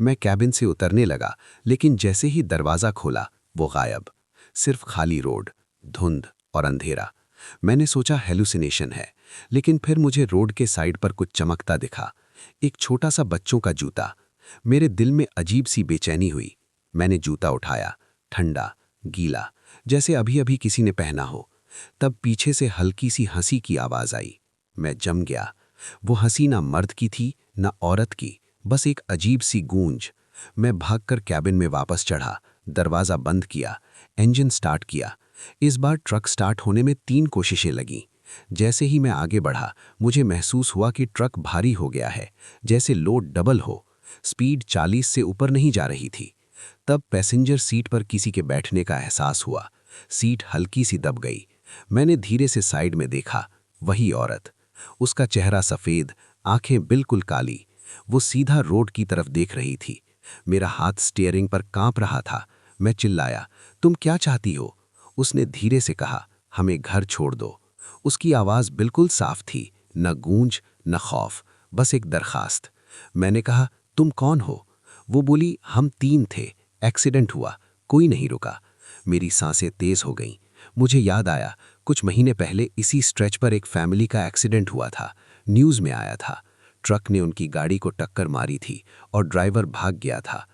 मैं कैबिन से उतरने लगा, लेकिन जैसे ही दरवाजा खोला वो गायब। सिर्फ खाली रोड, धुंध और अंधेरा। मैंने सोचा हेलुसिनेशन है, लेकिन फिर मुझे रोड के साइड पर कुछ चमकता दिखा, एक छोटा सा बच्चों का जूता। मेरे दिल में अजीब सी बेचैनी हुई। मैंने जूता उठाया, ठंडा, गीला, जैसे अभी अभी किसी ने पहना हो। तब पीछे से हल्की सी हंसी की आवाज आई। मैं जम गया। वो हंसी ना मर्द की थी ना औरत की, बस एक अजीब सी गूंज। मैं भागकर कैबिन में वापस चढ़ा, दरवाजा बंद किया, इंजन स्टार्ट किया। इस बार ट्रक स्टार्ट होने में 3 कोशिशें लगीं। जैसे ही मैं आगे बढ़ा, मुझे महसूस हुआ कि ट्रक भारी हो गया है, जैसे लोड डबल हो। स्पीड 40 से ऊपर नहीं जा रही थी। तब पैसेंजर सीट पर किसी के बैठने का एहसास हुआ। सीट हल्की सी दब गई। मैंने धीरे से साइड में देखा, वही औरत। उसका चेहरा सफ़ेद, आंखें बिल्कुल काली। वो सीधा रोड की तरफ देख रही थी। मेरा हाथ स्टीयरिंग पर कांप रहा था। मैं चिल्लाया, तुम क्या चाहती हो? उसने धीरे से कहा, हमें घर छोड़ दो। उसकी आवाज़ बिल्कुल साफ थी, न गूंज न खौफ, बस एक दरखास्त। मैंने कहा, तुम कौन हो? वो बोली, हम 3 थे, एक्सीडेंट हुआ, कोई नहीं रुका। मेरी सांसें तेज हो गईं। मुझे याद आया, कुछ महीने पहले इसी स्ट्रेच पर एक फैमिली का एक्सीडेंट हुआ था, न्यूज़ में आया था। ट्रक ने उनकी गाड़ी को टक्कर मारी थी और ड्राइवर भाग गया था।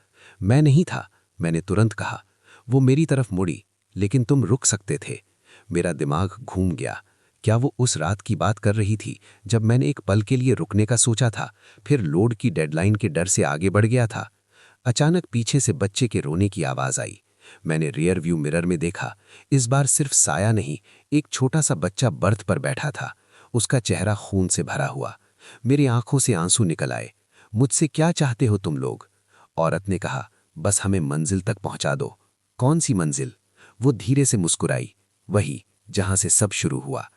मैं नहीं था, मैंने तुरंत कहा। वो मेरी तरफ मुड़ी, लेकिन तुम रुक सकते थे। मेरा दिमाग घूम गया। क्या वो उस रात की बात कर रही थी जब मैंने एक पल के लिए रुकने का सोचा था, फिर लोड की डेडलाइन के डर से आगे बढ़ गया था? अचानक पीछे से बच्चे के रोने की आवाज़ आई। मैंने रियर व्यू मिरर में देखा। इस बार सिर्फ साया नहीं, एक छोटा सा बच्चा बर्थ पर बैठा था। उसका चेहरा खून से भरा हुआ। मेरी आंखों से आंसू निकल आए। मुझसे क्या चाहते हो तुम लोग? औरत ने कहा, बस हमें मंजिल तक पहुंचा दो। कौन सी मंजिल? वो धीरे से मुस्कुराई, वही जहां से सब शुरू हुआ।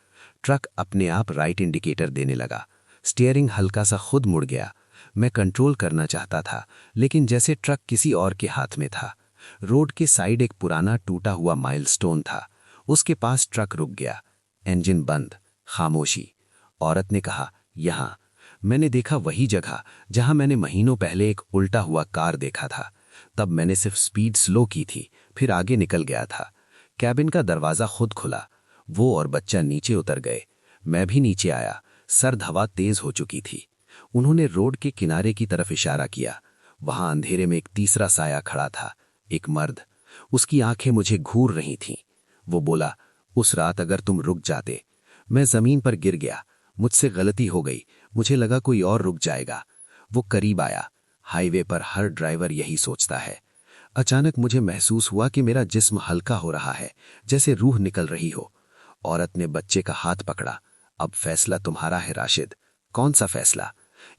ट्रक अपने आप राइट इंडिकेटर देने लगा। स्टीयरिंग हल्का सा खुद मुड़ गया। मैं कंट्रोल करना चाहता था, लेकिन जैसे ट्रक किसी और के हाथ में था। रोड के साइड एक पुराना टूटा हुआ माइलस्टोन था। उसके पास ट्रक रुक गया। इंजन बंद, खामोशी। औरत ने कहा, यहाँ। मैंने देखा वही जगह जहां मैंने महीनों पहले एक उल्टा हुआ कार देखा था। तब मैंने सिर्फ स्पीड स्लो की थी, फिर आगे निकल गया था। कैबिन का दरवाज़ा खुद खुला। वो और बच्चा नीचे उतर गए। मैं भी नीचे आया। सर्द हवा तेज हो चुकी थी। उन्होंने रोड के किनारे की तरफ इशारा किया। वहां अंधेरे में एक तीसरा साया खड़ा था, एक मर्द। उसकी आंखें मुझे घूर रही थीं। वो बोला, उस रात अगर तुम रुक जाते। मैं जमीन पर गिर गया। मुझसे गलती हो गई। मुझे लगा कोई और रुक जाएगा। वो करीब आया। हाईवे पर हर ड्राइवर यही सोचता है। अचानक मुझे महसूस हुआ कि मेरा जिस्म हल्का हो रहा है, जैसे रूह निकल रही हो। औरत ने बच्चे का हाथ पकड़ा। अब फैसला तुम्हारा है राशिद। कौन सा फैसला?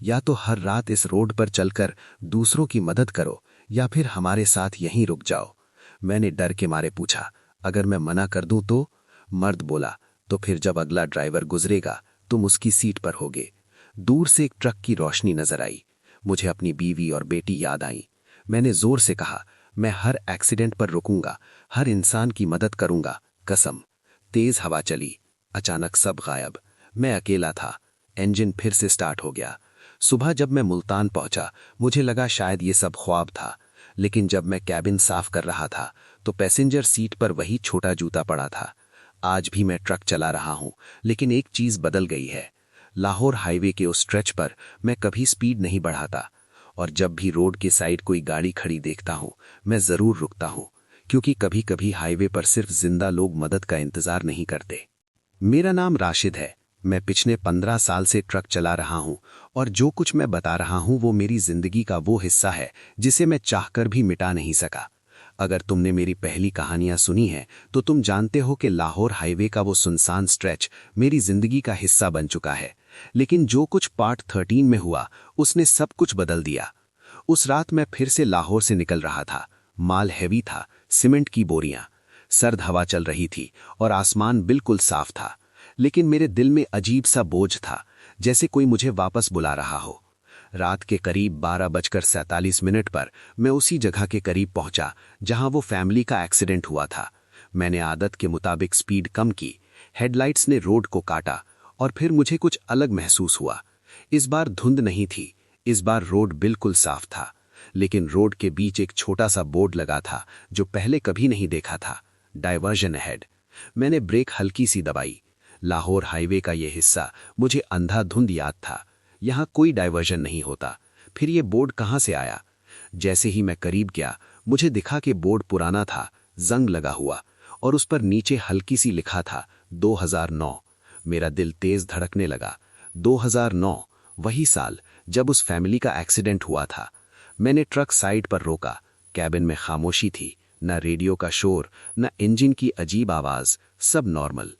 या तो हर रात इस रोड पर चलकर दूसरों की मदद करो, या फिर हमारे साथ यहीं रुक जाओ। मैंने डर के मारे पूछा, अगर मैं मना कर दूं तो? मर्द बोला, तो फिर जब अगला ड्राइवर गुजरेगा तुम उसकी सीट पर होगे। दूर से एक ट्रक की रोशनी नजर आई। मुझे अपनी बीवी और बेटी याद आई। मैंने जोर से कहा, मैं हर एक्सीडेंट पर रुकूंगा, हर इंसान की मदद करूंगा, कसम। तेज हवा चली। अचानक सब गायब। मैं अकेला था। इंजन फिर से स्टार्ट हो गया। सुबह जब मैं मुल्तान पहुंचा, मुझे लगा शायद ये सब ख्वाब था, लेकिन जब मैं कैबिन साफ कर रहा था तो पैसेंजर सीट पर वही छोटा जूता पड़ा था। आज भी मैं ट्रक चला रहा हूं, लेकिन एक चीज बदल गई है। लाहौर हाईवे के उस स्ट्रेच पर मैं कभी स्पीड नहीं बढ़ाता, और जब भी रोड के साइड कोई गाड़ी खड़ी देखता हूं, मैं जरूर रुकता हूं, क्योंकि कभी कभी हाईवे पर सिर्फ जिंदा लोग मदद का इंतजार नहीं करते। मेरा नाम राशिद है। मैं पिछले 15 साल से ट्रक चला रहा हूं, और जो कुछ मैं बता रहा हूं वो मेरी जिंदगी का वो हिस्सा है जिसे मैं चाहकर भी मिटा नहीं सका। अगर तुमने मेरी पहली कहानियां सुनी हैं तो तुम जानते हो कि लाहौर हाईवे का वो सुनसान स्ट्रेच मेरी जिंदगी का हिस्सा बन चुका है। लेकिन जो कुछ पार्ट 13 में हुआ उसने सब कुछ बदल दिया। उस रात मैं फिर से लाहौर से निकल रहा था। माल हैवी था, सीमेंट की बोरियां। सर्द हवा चल रही थी और आसमान बिल्कुल साफ था, लेकिन मेरे दिल में अजीब सा बोझ था, जैसे कोई मुझे वापस बुला रहा हो। रात के करीब 12:47 पर मैं उसी जगह के करीब पहुंचा जहां वो फैमिली का एक्सीडेंट हुआ था। मैंने आदत के मुताबिक स्पीड कम की। हेडलाइट्स ने रोड को काटा, और फिर मुझे कुछ अलग महसूस हुआ। इस बार धुंध नहीं थी, इस बार रोड बिल्कुल साफ था, लेकिन रोड के बीच एक छोटा सा बोर्ड लगा था जो पहले कभी नहीं देखा था, डायवर्जन अहेड। मैंने ब्रेक हल्की सी दबाई। लाहौर हाईवे का यह हिस्सा मुझे अंधाधुंध याद था। यहाँ कोई डायवर्जन नहीं होता। फिर ये बोर्ड कहाँ से आया? जैसे ही मैं करीब गया, मुझे दिखा कि बोर्ड पुराना था, जंग लगा हुआ, और उस पर नीचे हल्की सी लिखा था 2009। मेरा दिल तेज धड़कने लगा। 2009, वही साल जब उस फैमिली का एक्सीडेंट हुआ था। मैंने ट्रक साइड पर रोका। कैबिन में खामोशी थी, न रेडियो का शोर, न इंजन की अजीब आवाज, सब नॉर्मल।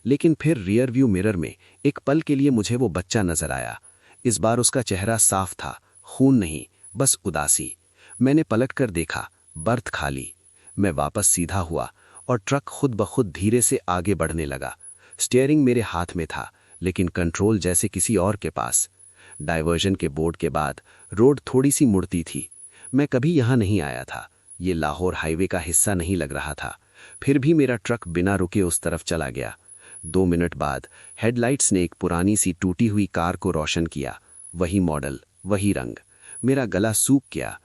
लेकिन फिर रियर व्यू मिरर में एक पल के लिए मुझे वो बच्चा नजर आया। इस बार उसका चेहरा साफ था, खून नहीं, बस उदासी। मैंने पलट कर देखा, बर्थ खाली। मैं वापस सीधा हुआ और ट्रक खुद ब खुद धीरे से आगे बढ़ने लगा। स्टीयरिंग मेरे हाथ में था, लेकिन कंट्रोल जैसे किसी और के पास। डायवर्जन के बोर्ड के बाद रोड थोड़ी सी मुड़ती थी। मैं कभी यहाँ नहीं आया था, ये लाहौर हाईवे का हिस्सा नहीं लग रहा था। फिर भी मेरा ट्रक बिना रुके उस तरफ चला गया। 2 मिनट बाद हेडलाइट्स ने एक पुरानी सी टूटी हुई कार को रोशन किया। वही मॉडल, वही रंग। मेरा गला सूख गया।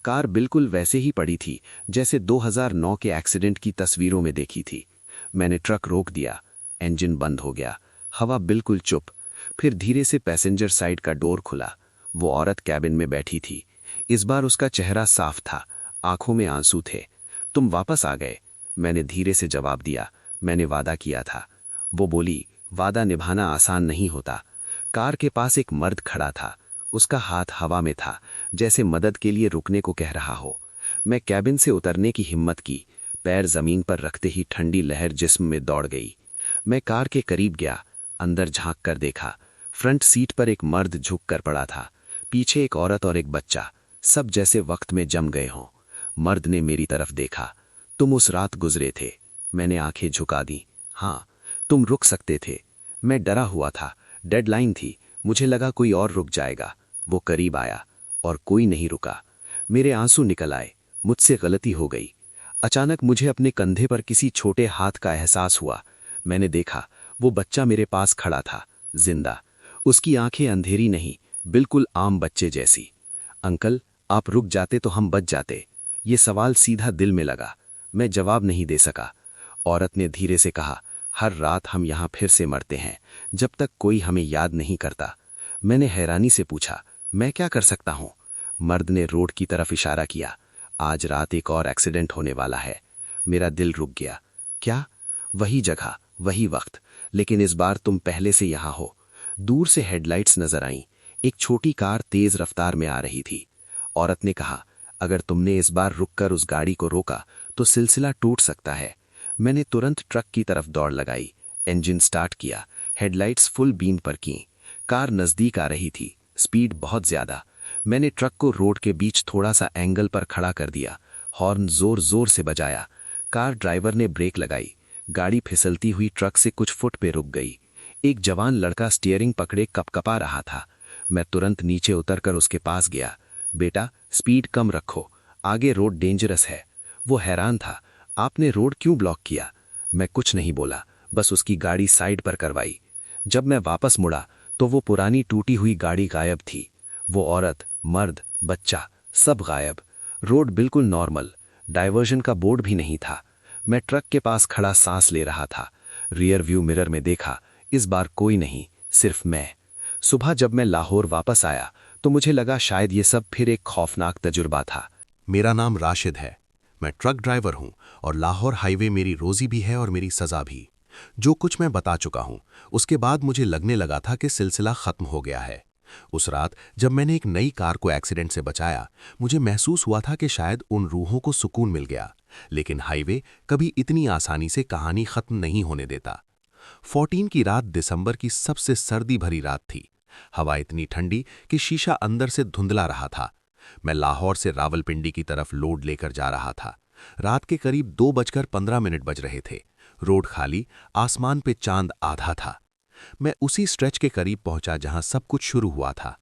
कार बिल्कुल वैसे ही पड़ी थी जैसे 2009 के एक्सीडेंट की तस्वीरों में देखी थी। मैंने ट्रक रोक दिया। इंजन बंद हो गया, हवा बिल्कुल चुप। फिर धीरे से पैसेंजर साइड का डोर खुला। वो औरत कैबिन में बैठी थी। इस बार उसका चेहरा साफ था, आंखों में आंसू थे। तुम वापस आ गए, मैंने धीरे से जवाब दिया। मैंने वादा किया था। वो बोली, वादा निभाना आसान नहीं होता। कार के पास एक मर्द खड़ा था। उसका हाथ हवा में था, जैसे मदद के लिए रुकने को कह रहा हो। मैं कैबिन से उतरने की हिम्मत की। पैर जमीन पर रखते ही ठंडी लहर जिस्म में दौड़ गई। मैं कार के करीब गया, अंदर झांक कर देखा। फ्रंट सीट पर एक मर्द झुक कर पड़ा था, पीछे एक औरत और एक बच्चा, सब जैसे वक्त में जम गए हों। मर्द ने मेरी तरफ देखा। तुम उस रात गुजरे थे। मैंने आंखें झुका दी। हाँ, तुम रुक सकते थे। मैं डरा हुआ था, डेडलाइन थी, मुझे लगा कोई और रुक जाएगा। वो करीब आया और कोई नहीं रुका। मेरे आंसू निकल आए, मुझसे गलती हो गई। अचानक मुझे अपने कंधे पर किसी छोटे हाथ का एहसास हुआ। मैंने देखा, वो बच्चा मेरे पास खड़ा था, जिंदा। उसकी आंखें अंधेरी नहीं, बिल्कुल आम बच्चे जैसी। अंकल, आप रुक जाते तो हम बच जाते। ये सवाल सीधा दिल में लगा। मैं जवाब नहीं दे सका। औरत ने धीरे से कहा, हर रात हम यहाँ फिर से मरते हैं, जब तक कोई हमें याद नहीं करता। मैंने हैरानी से पूछा, मैं क्या कर सकता हूँ? मर्द ने रोड की तरफ इशारा किया। आज रात एक और एक्सीडेंट होने वाला है। मेरा दिल रुक गया। क्या? वही जगह, वही वक्त, लेकिन इस बार तुम पहले से यहाँ हो। दूर से हेडलाइट्स नजर आईं। एक छोटी कार तेज रफ्तार में आ रही थी। औरत ने कहा, अगर तुमने इस बार रुककर उस गाड़ी को रोका तो सिलसिला टूट सकता है। मैंने तुरंत ट्रक की तरफ दौड़ लगाई। इंजन स्टार्ट किया, हेडलाइट्स फुल बीम पर की। कार नजदीक आ रही थी, स्पीड बहुत ज्यादा। मैंने ट्रक को रोड के बीच थोड़ा सा एंगल पर खड़ा कर दिया। हॉर्न जोर जोर से बजाया। कार ड्राइवर ने ब्रेक लगाई। गाड़ी फिसलती हुई ट्रक से कुछ फुट पे रुक गई। एक जवान लड़का स्टीयरिंग पकड़े कपकपा रहा था। मैं तुरंत नीचे उतरकर उसके पास गया। बेटा, स्पीड कम रखो, आगे रोड डेंजरस है। वो हैरान था, आपने रोड क्यों ब्लॉक किया? मैं कुछ नहीं बोला, बस उसकी गाड़ी साइड पर करवाई। जब मैं वापस मुड़ा तो वो पुरानी टूटी हुई गाड़ी गायब थी। वो औरत, मर्द, बच्चा, सब गायब। रोड बिल्कुल नॉर्मल, डायवर्जन का बोर्ड भी नहीं था। मैं ट्रक के पास खड़ा सांस ले रहा था। रियर व्यू मिरर में देखा, इस बार कोई नहीं, सिर्फ मैं। सुबह जब मैं लाहौर वापस आया तो मुझे लगा शायद ये सब फिर एक खौफनाक तजुर्बा था। मेरा नाम राशिद है। मैं ट्रक ड्राइवर हूं और लाहौर हाईवे मेरी रोजी भी है और मेरी सजा भी। जो कुछ मैं बता चुका हूं, उसके बाद मुझे लगने लगा था कि सिलसिला खत्म हो गया है। उस रात जब मैंने एक नई कार को एक्सीडेंट से बचाया, मुझे महसूस हुआ था कि शायद उन रूहों को सुकून मिल गया। लेकिन हाईवे कभी इतनी आसानी से कहानी खत्म नहीं होने देता। 14 की रात दिसंबर की सबसे सर्दी भरी रात थी। हवा इतनी ठंडी कि शीशा अंदर से धुंधला रहा था। मैं लाहौर से रावलपिंडी की तरफ लोड लेकर जा रहा था। रात के करीब 2:15 बज रहे थे। रोड खाली, आसमान पे चांद आधा था। मैं उसी स्ट्रेच के करीब पहुंचा जहां सब कुछ शुरू हुआ था।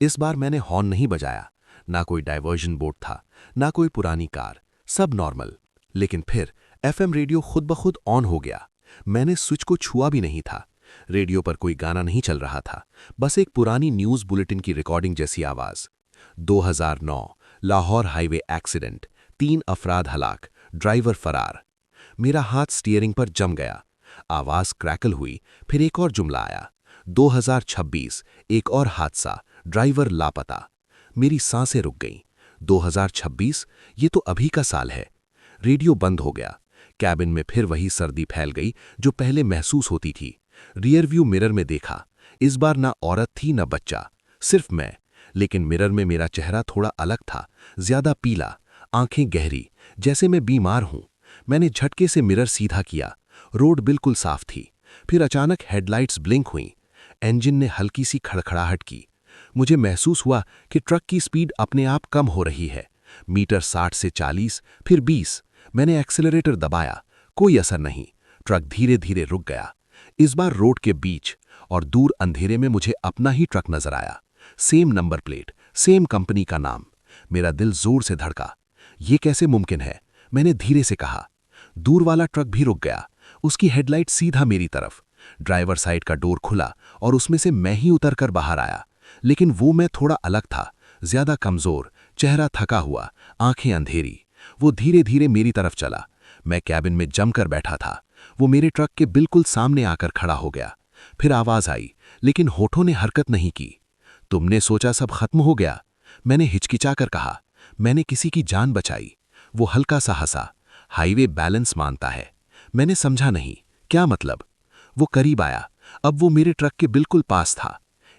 इस बार मैंने हॉर्न नहीं बजाया, ना कोई डायवर्जन बोर्ड था, ना कोई पुरानी कार, सब नॉर्मल। लेकिन फिर एफएम रेडियो खुद ब खुद ऑन हो गया। मैंने स्विच को छुआ भी नहीं था। रेडियो पर कोई गाना नहीं चल रहा था, बस एक पुरानी न्यूज बुलेटिन की रिकॉर्डिंग जैसी आवाज। 2009 लाहौर हाईवे एक्सीडेंट, 3 अफराद हलाक, ड्राइवर फरार। मेरा हाथ स्टीयरिंग पर जम गया। आवाज क्रैकल हुई, फिर एक और जुमला आया, 2026 एक और हादसा, ड्राइवर लापता। मेरी सांसें रुक गईं। 2026, ये तो अभी का साल है। रेडियो बंद हो गया। कैबिन में फिर वही सर्दी फैल गई जो पहले महसूस होती थी। रियर व्यू मिरर में देखा, इस बार ना औरत थी ना बच्चा, सिर्फ मैं। लेकिन मिरर में मेरा चेहरा थोड़ा अलग था, ज्यादा पीला, आंखें गहरी, जैसे मैं बीमार हूं। मैंने झटके से मिरर सीधा किया। रोड बिल्कुल साफ थी। फिर अचानक हेडलाइट्स ब्लिंक हुईं। इंजन ने हल्की सी खड़खड़ाहट की। मुझे महसूस हुआ कि ट्रक की स्पीड अपने आप कम हो रही है। मीटर 60 से 40, फिर 20। मैंने एक्सेलरेटर दबाया। कोई असर नहीं। ट्रक धीरे धीरे रुक गया। इस बार रोड के बीच और दूर अंधेरे में मुझे अपना ही ट्रक नजर आया। Same number plate, same company का नाम। मेरा दिल जोर से धड़का। ये कैसे मुमकिन है? मैंने धीरे से कहा। दूर वाला ट्रक भी रुक गया। उसकी हेडलाइट सीधा मेरी तरफ। ड्राइवर साइड का डोर खुला और उसमें से मैं ही उतरकर बाहर आया। लेकिन वो मैं थोड़ा अलग था, ज्यादा कमजोर, चेहरा थका हुआ, आंखें अंधेरी। वो धीरे धीरे मेरी तरफ चला। मैं कैबिन में जमकर बैठा था। वो मेरे ट्रक के बिल्कुल सामने आकर खड़ा हो गया। फिर आवाज आई, लेकिन होठों ने हरकत नहीं की। तुमने सोचा सब खत्म हो गया? मैंने हिचकिचाकर कहा। मैंने किसी की जान बचाई। वो हल्का सा हंसा। हाईवे बैलेंस मानता है। मैंने समझा नहीं, क्या मतलब? वो करीब आया। अब वो मेरे ट्रक के बिल्कुल पास था।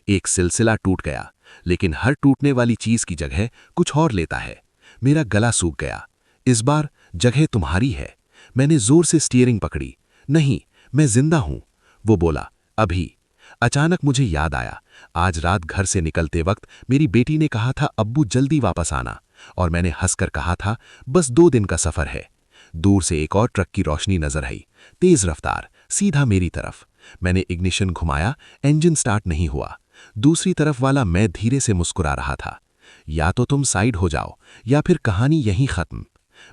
एक सिलसिला टूट गया, लेकिन हर टूटने वाली चीज की जगह कुछ और लेता है। मेरा गला सूख गया। इस बार जगह तुम्हारी है। मैंने जोर से स्टीयरिंग पकड़ी। नहीं, मैं जिंदा हूं। वो बोला, अभी। अचानक मुझे याद आया, आज रात घर से निकलते वक्त मेरी बेटी ने कहा था अब्बू जल्दी वापस आना, और मैंने हंसकर कहा था बस 2 दिन का सफर है। दूर से एक और ट्रक की रोशनी नजर आई, तेज रफ्तार, सीधा मेरी तरफ। मैंने इग्निशन घुमाया, इंजन स्टार्ट नहीं हुआ। दूसरी तरफ वाला मैं धीरे से मुस्कुरा रहा था। या तो तुम साइड हो जाओ या फिर कहानी यहीं खत्म।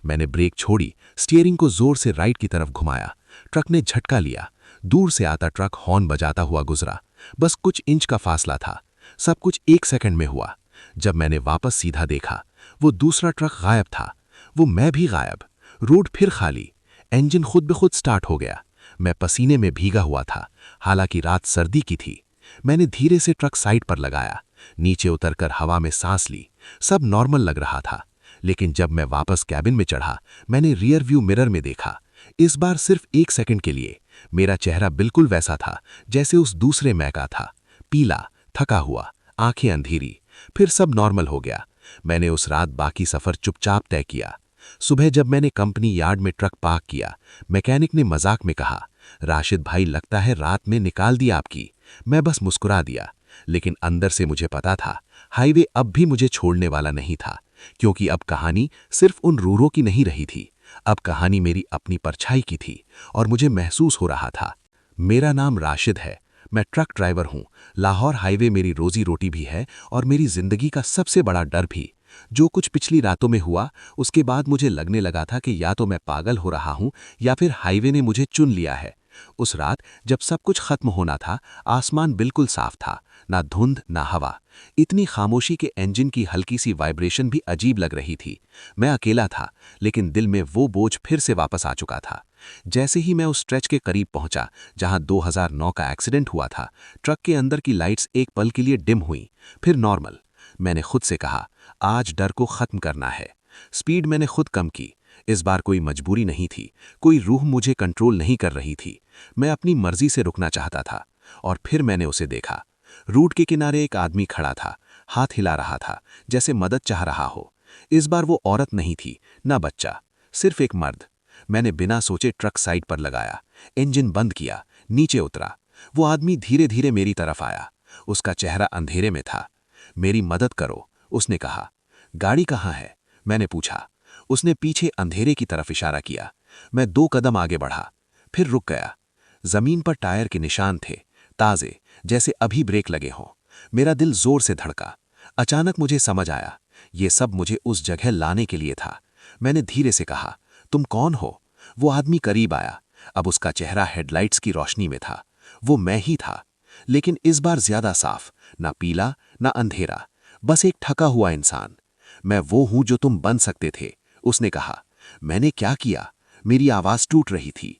मैंने ब्रेक छोड़ी, स्टीयरिंग को जोर से राइट की तरफ घुमाया। ट्रक ने झटका लिया। दूर से आता ट्रक हॉर्न बजाता हुआ गुजरा। बस कुछ इंच का फासला था। सब कुछ 1 सेकंड में हुआ। जब मैंने वापस सीधा देखा, वो दूसरा ट्रक गायब था। वो मैं भी गायब। रोड फिर खाली। इंजन खुद ब खुद स्टार्ट हो गया। मैं पसीने में भीगा हुआ था, हालांकि रात सर्दी की थी। मैंने धीरे से ट्रक साइड पर लगाया, नीचे उतरकर हवा में सांस ली। सब नॉर्मल लग रहा था। लेकिन जब मैं वापस कैबिन में चढ़ा, मैंने रियर व्यू मिरर में देखा। इस बार सिर्फ 1 सेकंड के लिए मेरा चेहरा बिल्कुल वैसा था जैसे उस दूसरे मैं का था। पीला, थका हुआ, आंखें अंधेरी। फिर सब नॉर्मल हो गया। मैंने उस रात बाकी सफर चुपचाप तय किया। सुबह जब मैंने कंपनी यार्ड में ट्रक पार्क किया, मैकेनिक ने मजाक में कहा, राशिद भाई लगता है रात में निकाल दी आपकी। मैं बस मुस्कुरा दिया, लेकिन अंदर से मुझे पता था हाईवे अब भी मुझे छोड़ने वाला नहीं था, क्योंकि अब कहानी सिर्फ उन रूरों की नहीं रही थी। अब कहानी मेरी अपनी परछाई की थी, और मुझे महसूस हो रहा था। मेरा नाम राशिद है, मैं ट्रक ड्राइवर हूं। लाहौर हाईवे मेरी रोजी रोटी भी है और मेरी जिंदगी का सबसे बड़ा डर भी। जो कुछ पिछली रातों में हुआ, उसके बाद मुझे लगने लगा था कि या तो मैं पागल हो रहा हूं या फिर हाईवे ने मुझे चुन लिया है। उस रात जब सब कुछ खत्म होना था, आसमान बिल्कुल साफ था, ना धुंध ना हवा। इतनी खामोशी के इंजन की हल्की सी वाइब्रेशन भी अजीब लग रही थी। मैं अकेला था, लेकिन दिल में वो बोझ फिर से वापस आ चुका था। जैसे ही मैं उस स्ट्रेच के करीब पहुंचा जहां 2009 का एक्सीडेंट हुआ था, ट्रक के अंदर की लाइट्स एक पल के लिए डिम हुई, फिर नॉर्मल। मैंने खुद से कहा, आज डर को खत्म करना है। स्पीड मैंने खुद कम की। इस बार कोई मजबूरी नहीं थी, कोई रूह मुझे कंट्रोल नहीं कर रही थी। मैं अपनी मर्जी से रुकना चाहता था। और फिर मैंने उसे देखा। रूट के किनारे एक आदमी खड़ा था, हाथ हिला रहा था, जैसे मदद चाह रहा हो। इस बार वो औरत नहीं थी, ना बच्चा, सिर्फ एक मर्द। मैंने बिना सोचे ट्रक साइड पर लगाया, इंजन बंद किया, नीचे उतरा। वो आदमी धीरे धीरे मेरी तरफ आया। उसका चेहरा अंधेरे में था। मेरी मदद करो, उसने कहा। गाड़ी कहाँ है? मैंने पूछा। उसने पीछे अंधेरे की तरफ इशारा किया। मैं 2 कदम आगे बढ़ा, फिर रुक गया। जमीन पर टायर के निशान थे, ताजे, जैसे अभी ब्रेक लगे हों। मेरा दिल जोर से धड़का। अचानक मुझे समझ आया, ये सब मुझे उस जगह लाने के लिए था। मैंने धीरे से कहा, तुम कौन हो? वो आदमी करीब आया। अब उसका चेहरा हेडलाइट्स की रोशनी में था। वो मैं ही था, लेकिन इस बार ज्यादा साफ, ना पीला ना अंधेरा, बस एक थका हुआ इंसान। मैं वो हूं जो तुम बन सकते थे, उसने कहा। मैंने क्या किया? मेरी आवाज टूट रही थी।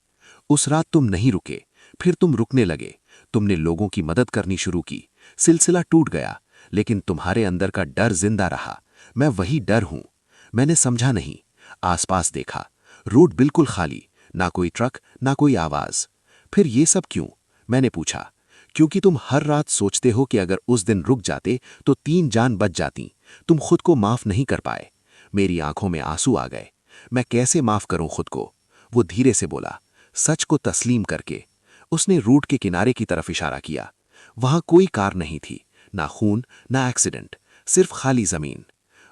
उस रात तुम नहीं रुके, फिर तुम रुकने लगे। तुमने लोगों की मदद करनी शुरू की। सिलसिला टूट गया, लेकिन तुम्हारे अंदर का डर जिंदा रहा। मैं वही डर हूं। मैंने समझा नहीं। आसपास देखा, रोड बिल्कुल खाली, ना कोई ट्रक ना कोई आवाज। फिर ये सब क्यों? मैंने पूछा। क्योंकि तुम हर रात सोचते हो कि अगर उस दिन रुक जाते तो 3 जान बच जाती। तुम खुद को माफ नहीं कर पाए। मेरी आंखों में आंसू आ गए। मैं कैसे माफ करूं खुद को? वो धीरे से बोला, सच को तस्लीम करके। उसने रूट के किनारे की तरफ इशारा किया। वहां कोई कार नहीं थी, ना खून ना एक्सीडेंट, सिर्फ खाली जमीन।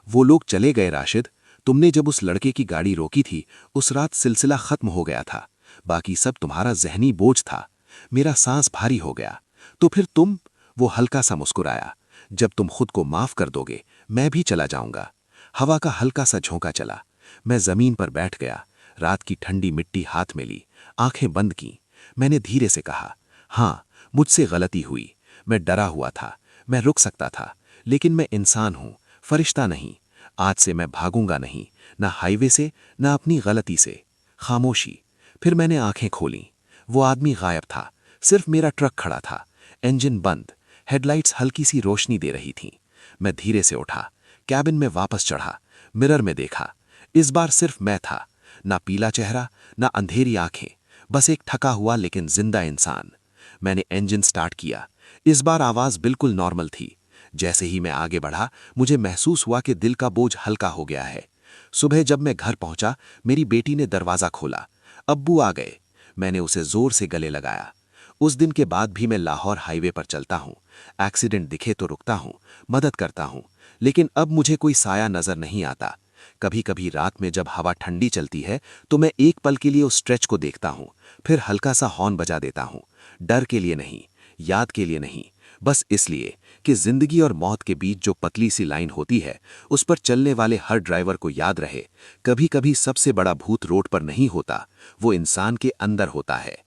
वो लोग चले गए राशिद। तुमने जब उस लड़के की गाड़ी रोकी थी, उस रात सिलसिला खत्म हो गया था। बाकी सब तुम्हारा जहनी बोझ था। मेरा सांस भारी हो गया। तो फिर तुम? वो हल्का सा मुस्कुराया। जब तुम खुद को माफ कर दोगे, मैं भी चला जाऊंगा। हवा का हल्का सा झोंका चला। मैं जमीन पर बैठ गया। रात की ठंडी मिट्टी हाथ में ली, आंखें बंद की। मैंने धीरे से कहा, हाँ, मुझसे गलती हुई। मैं डरा हुआ था। मैं रुक सकता था, लेकिन मैं इंसान हूं, फरिश्ता नहीं। आज से मैं भागूंगा नहीं, ना हाईवे से, ना अपनी गलती से। खामोशी। फिर मैंने आंखें खोलीं। वो आदमी गायब था। सिर्फ मेरा ट्रक खड़ा था, इंजन बंद, हेडलाइट्स हल्की सी रोशनी दे रही थीं। मैं धीरे से उठा, कैबिन में वापस चढ़ा, मिरर में देखा। इस बार सिर्फ मैं था। ना पीला चेहरा, ना अंधेरी आंखें, बस एक थका हुआ लेकिन जिंदा इंसान। मैंने इंजन स्टार्ट किया। इस बार आवाज बिल्कुल नॉर्मल थी। जैसे ही मैं आगे बढ़ा, मुझे महसूस हुआ कि दिल का बोझ हल्का हो गया है। सुबह जब मैं घर पहुंचा, मेरी बेटी ने दरवाजा खोला। अब्बू आ गए। मैंने उसे जोर से गले लगाया। उस दिन के बाद भी मैं लाहौर हाईवे पर चलता हूँ। एक्सीडेंट दिखे तो रुकता हूँ, मदद करता हूँ, लेकिन अब मुझे कोई साया नजर नहीं आता। कभी कभी रात में जब हवा ठंडी चलती है तो मैं एक पल के लिए उस स्ट्रेच को देखता हूँ, फिर हल्का सा हॉर्न बजा देता हूँ। डर के लिए नहीं, याद के लिए नहीं, बस इसलिए कि जिंदगी और मौत के बीच जो पतली सी लाइन होती है, उस पर चलने वाले हर ड्राइवर को याद रहे, कभी कभी सबसे बड़ा भूत रोड पर नहीं होता, वो इंसान के अंदर होता है।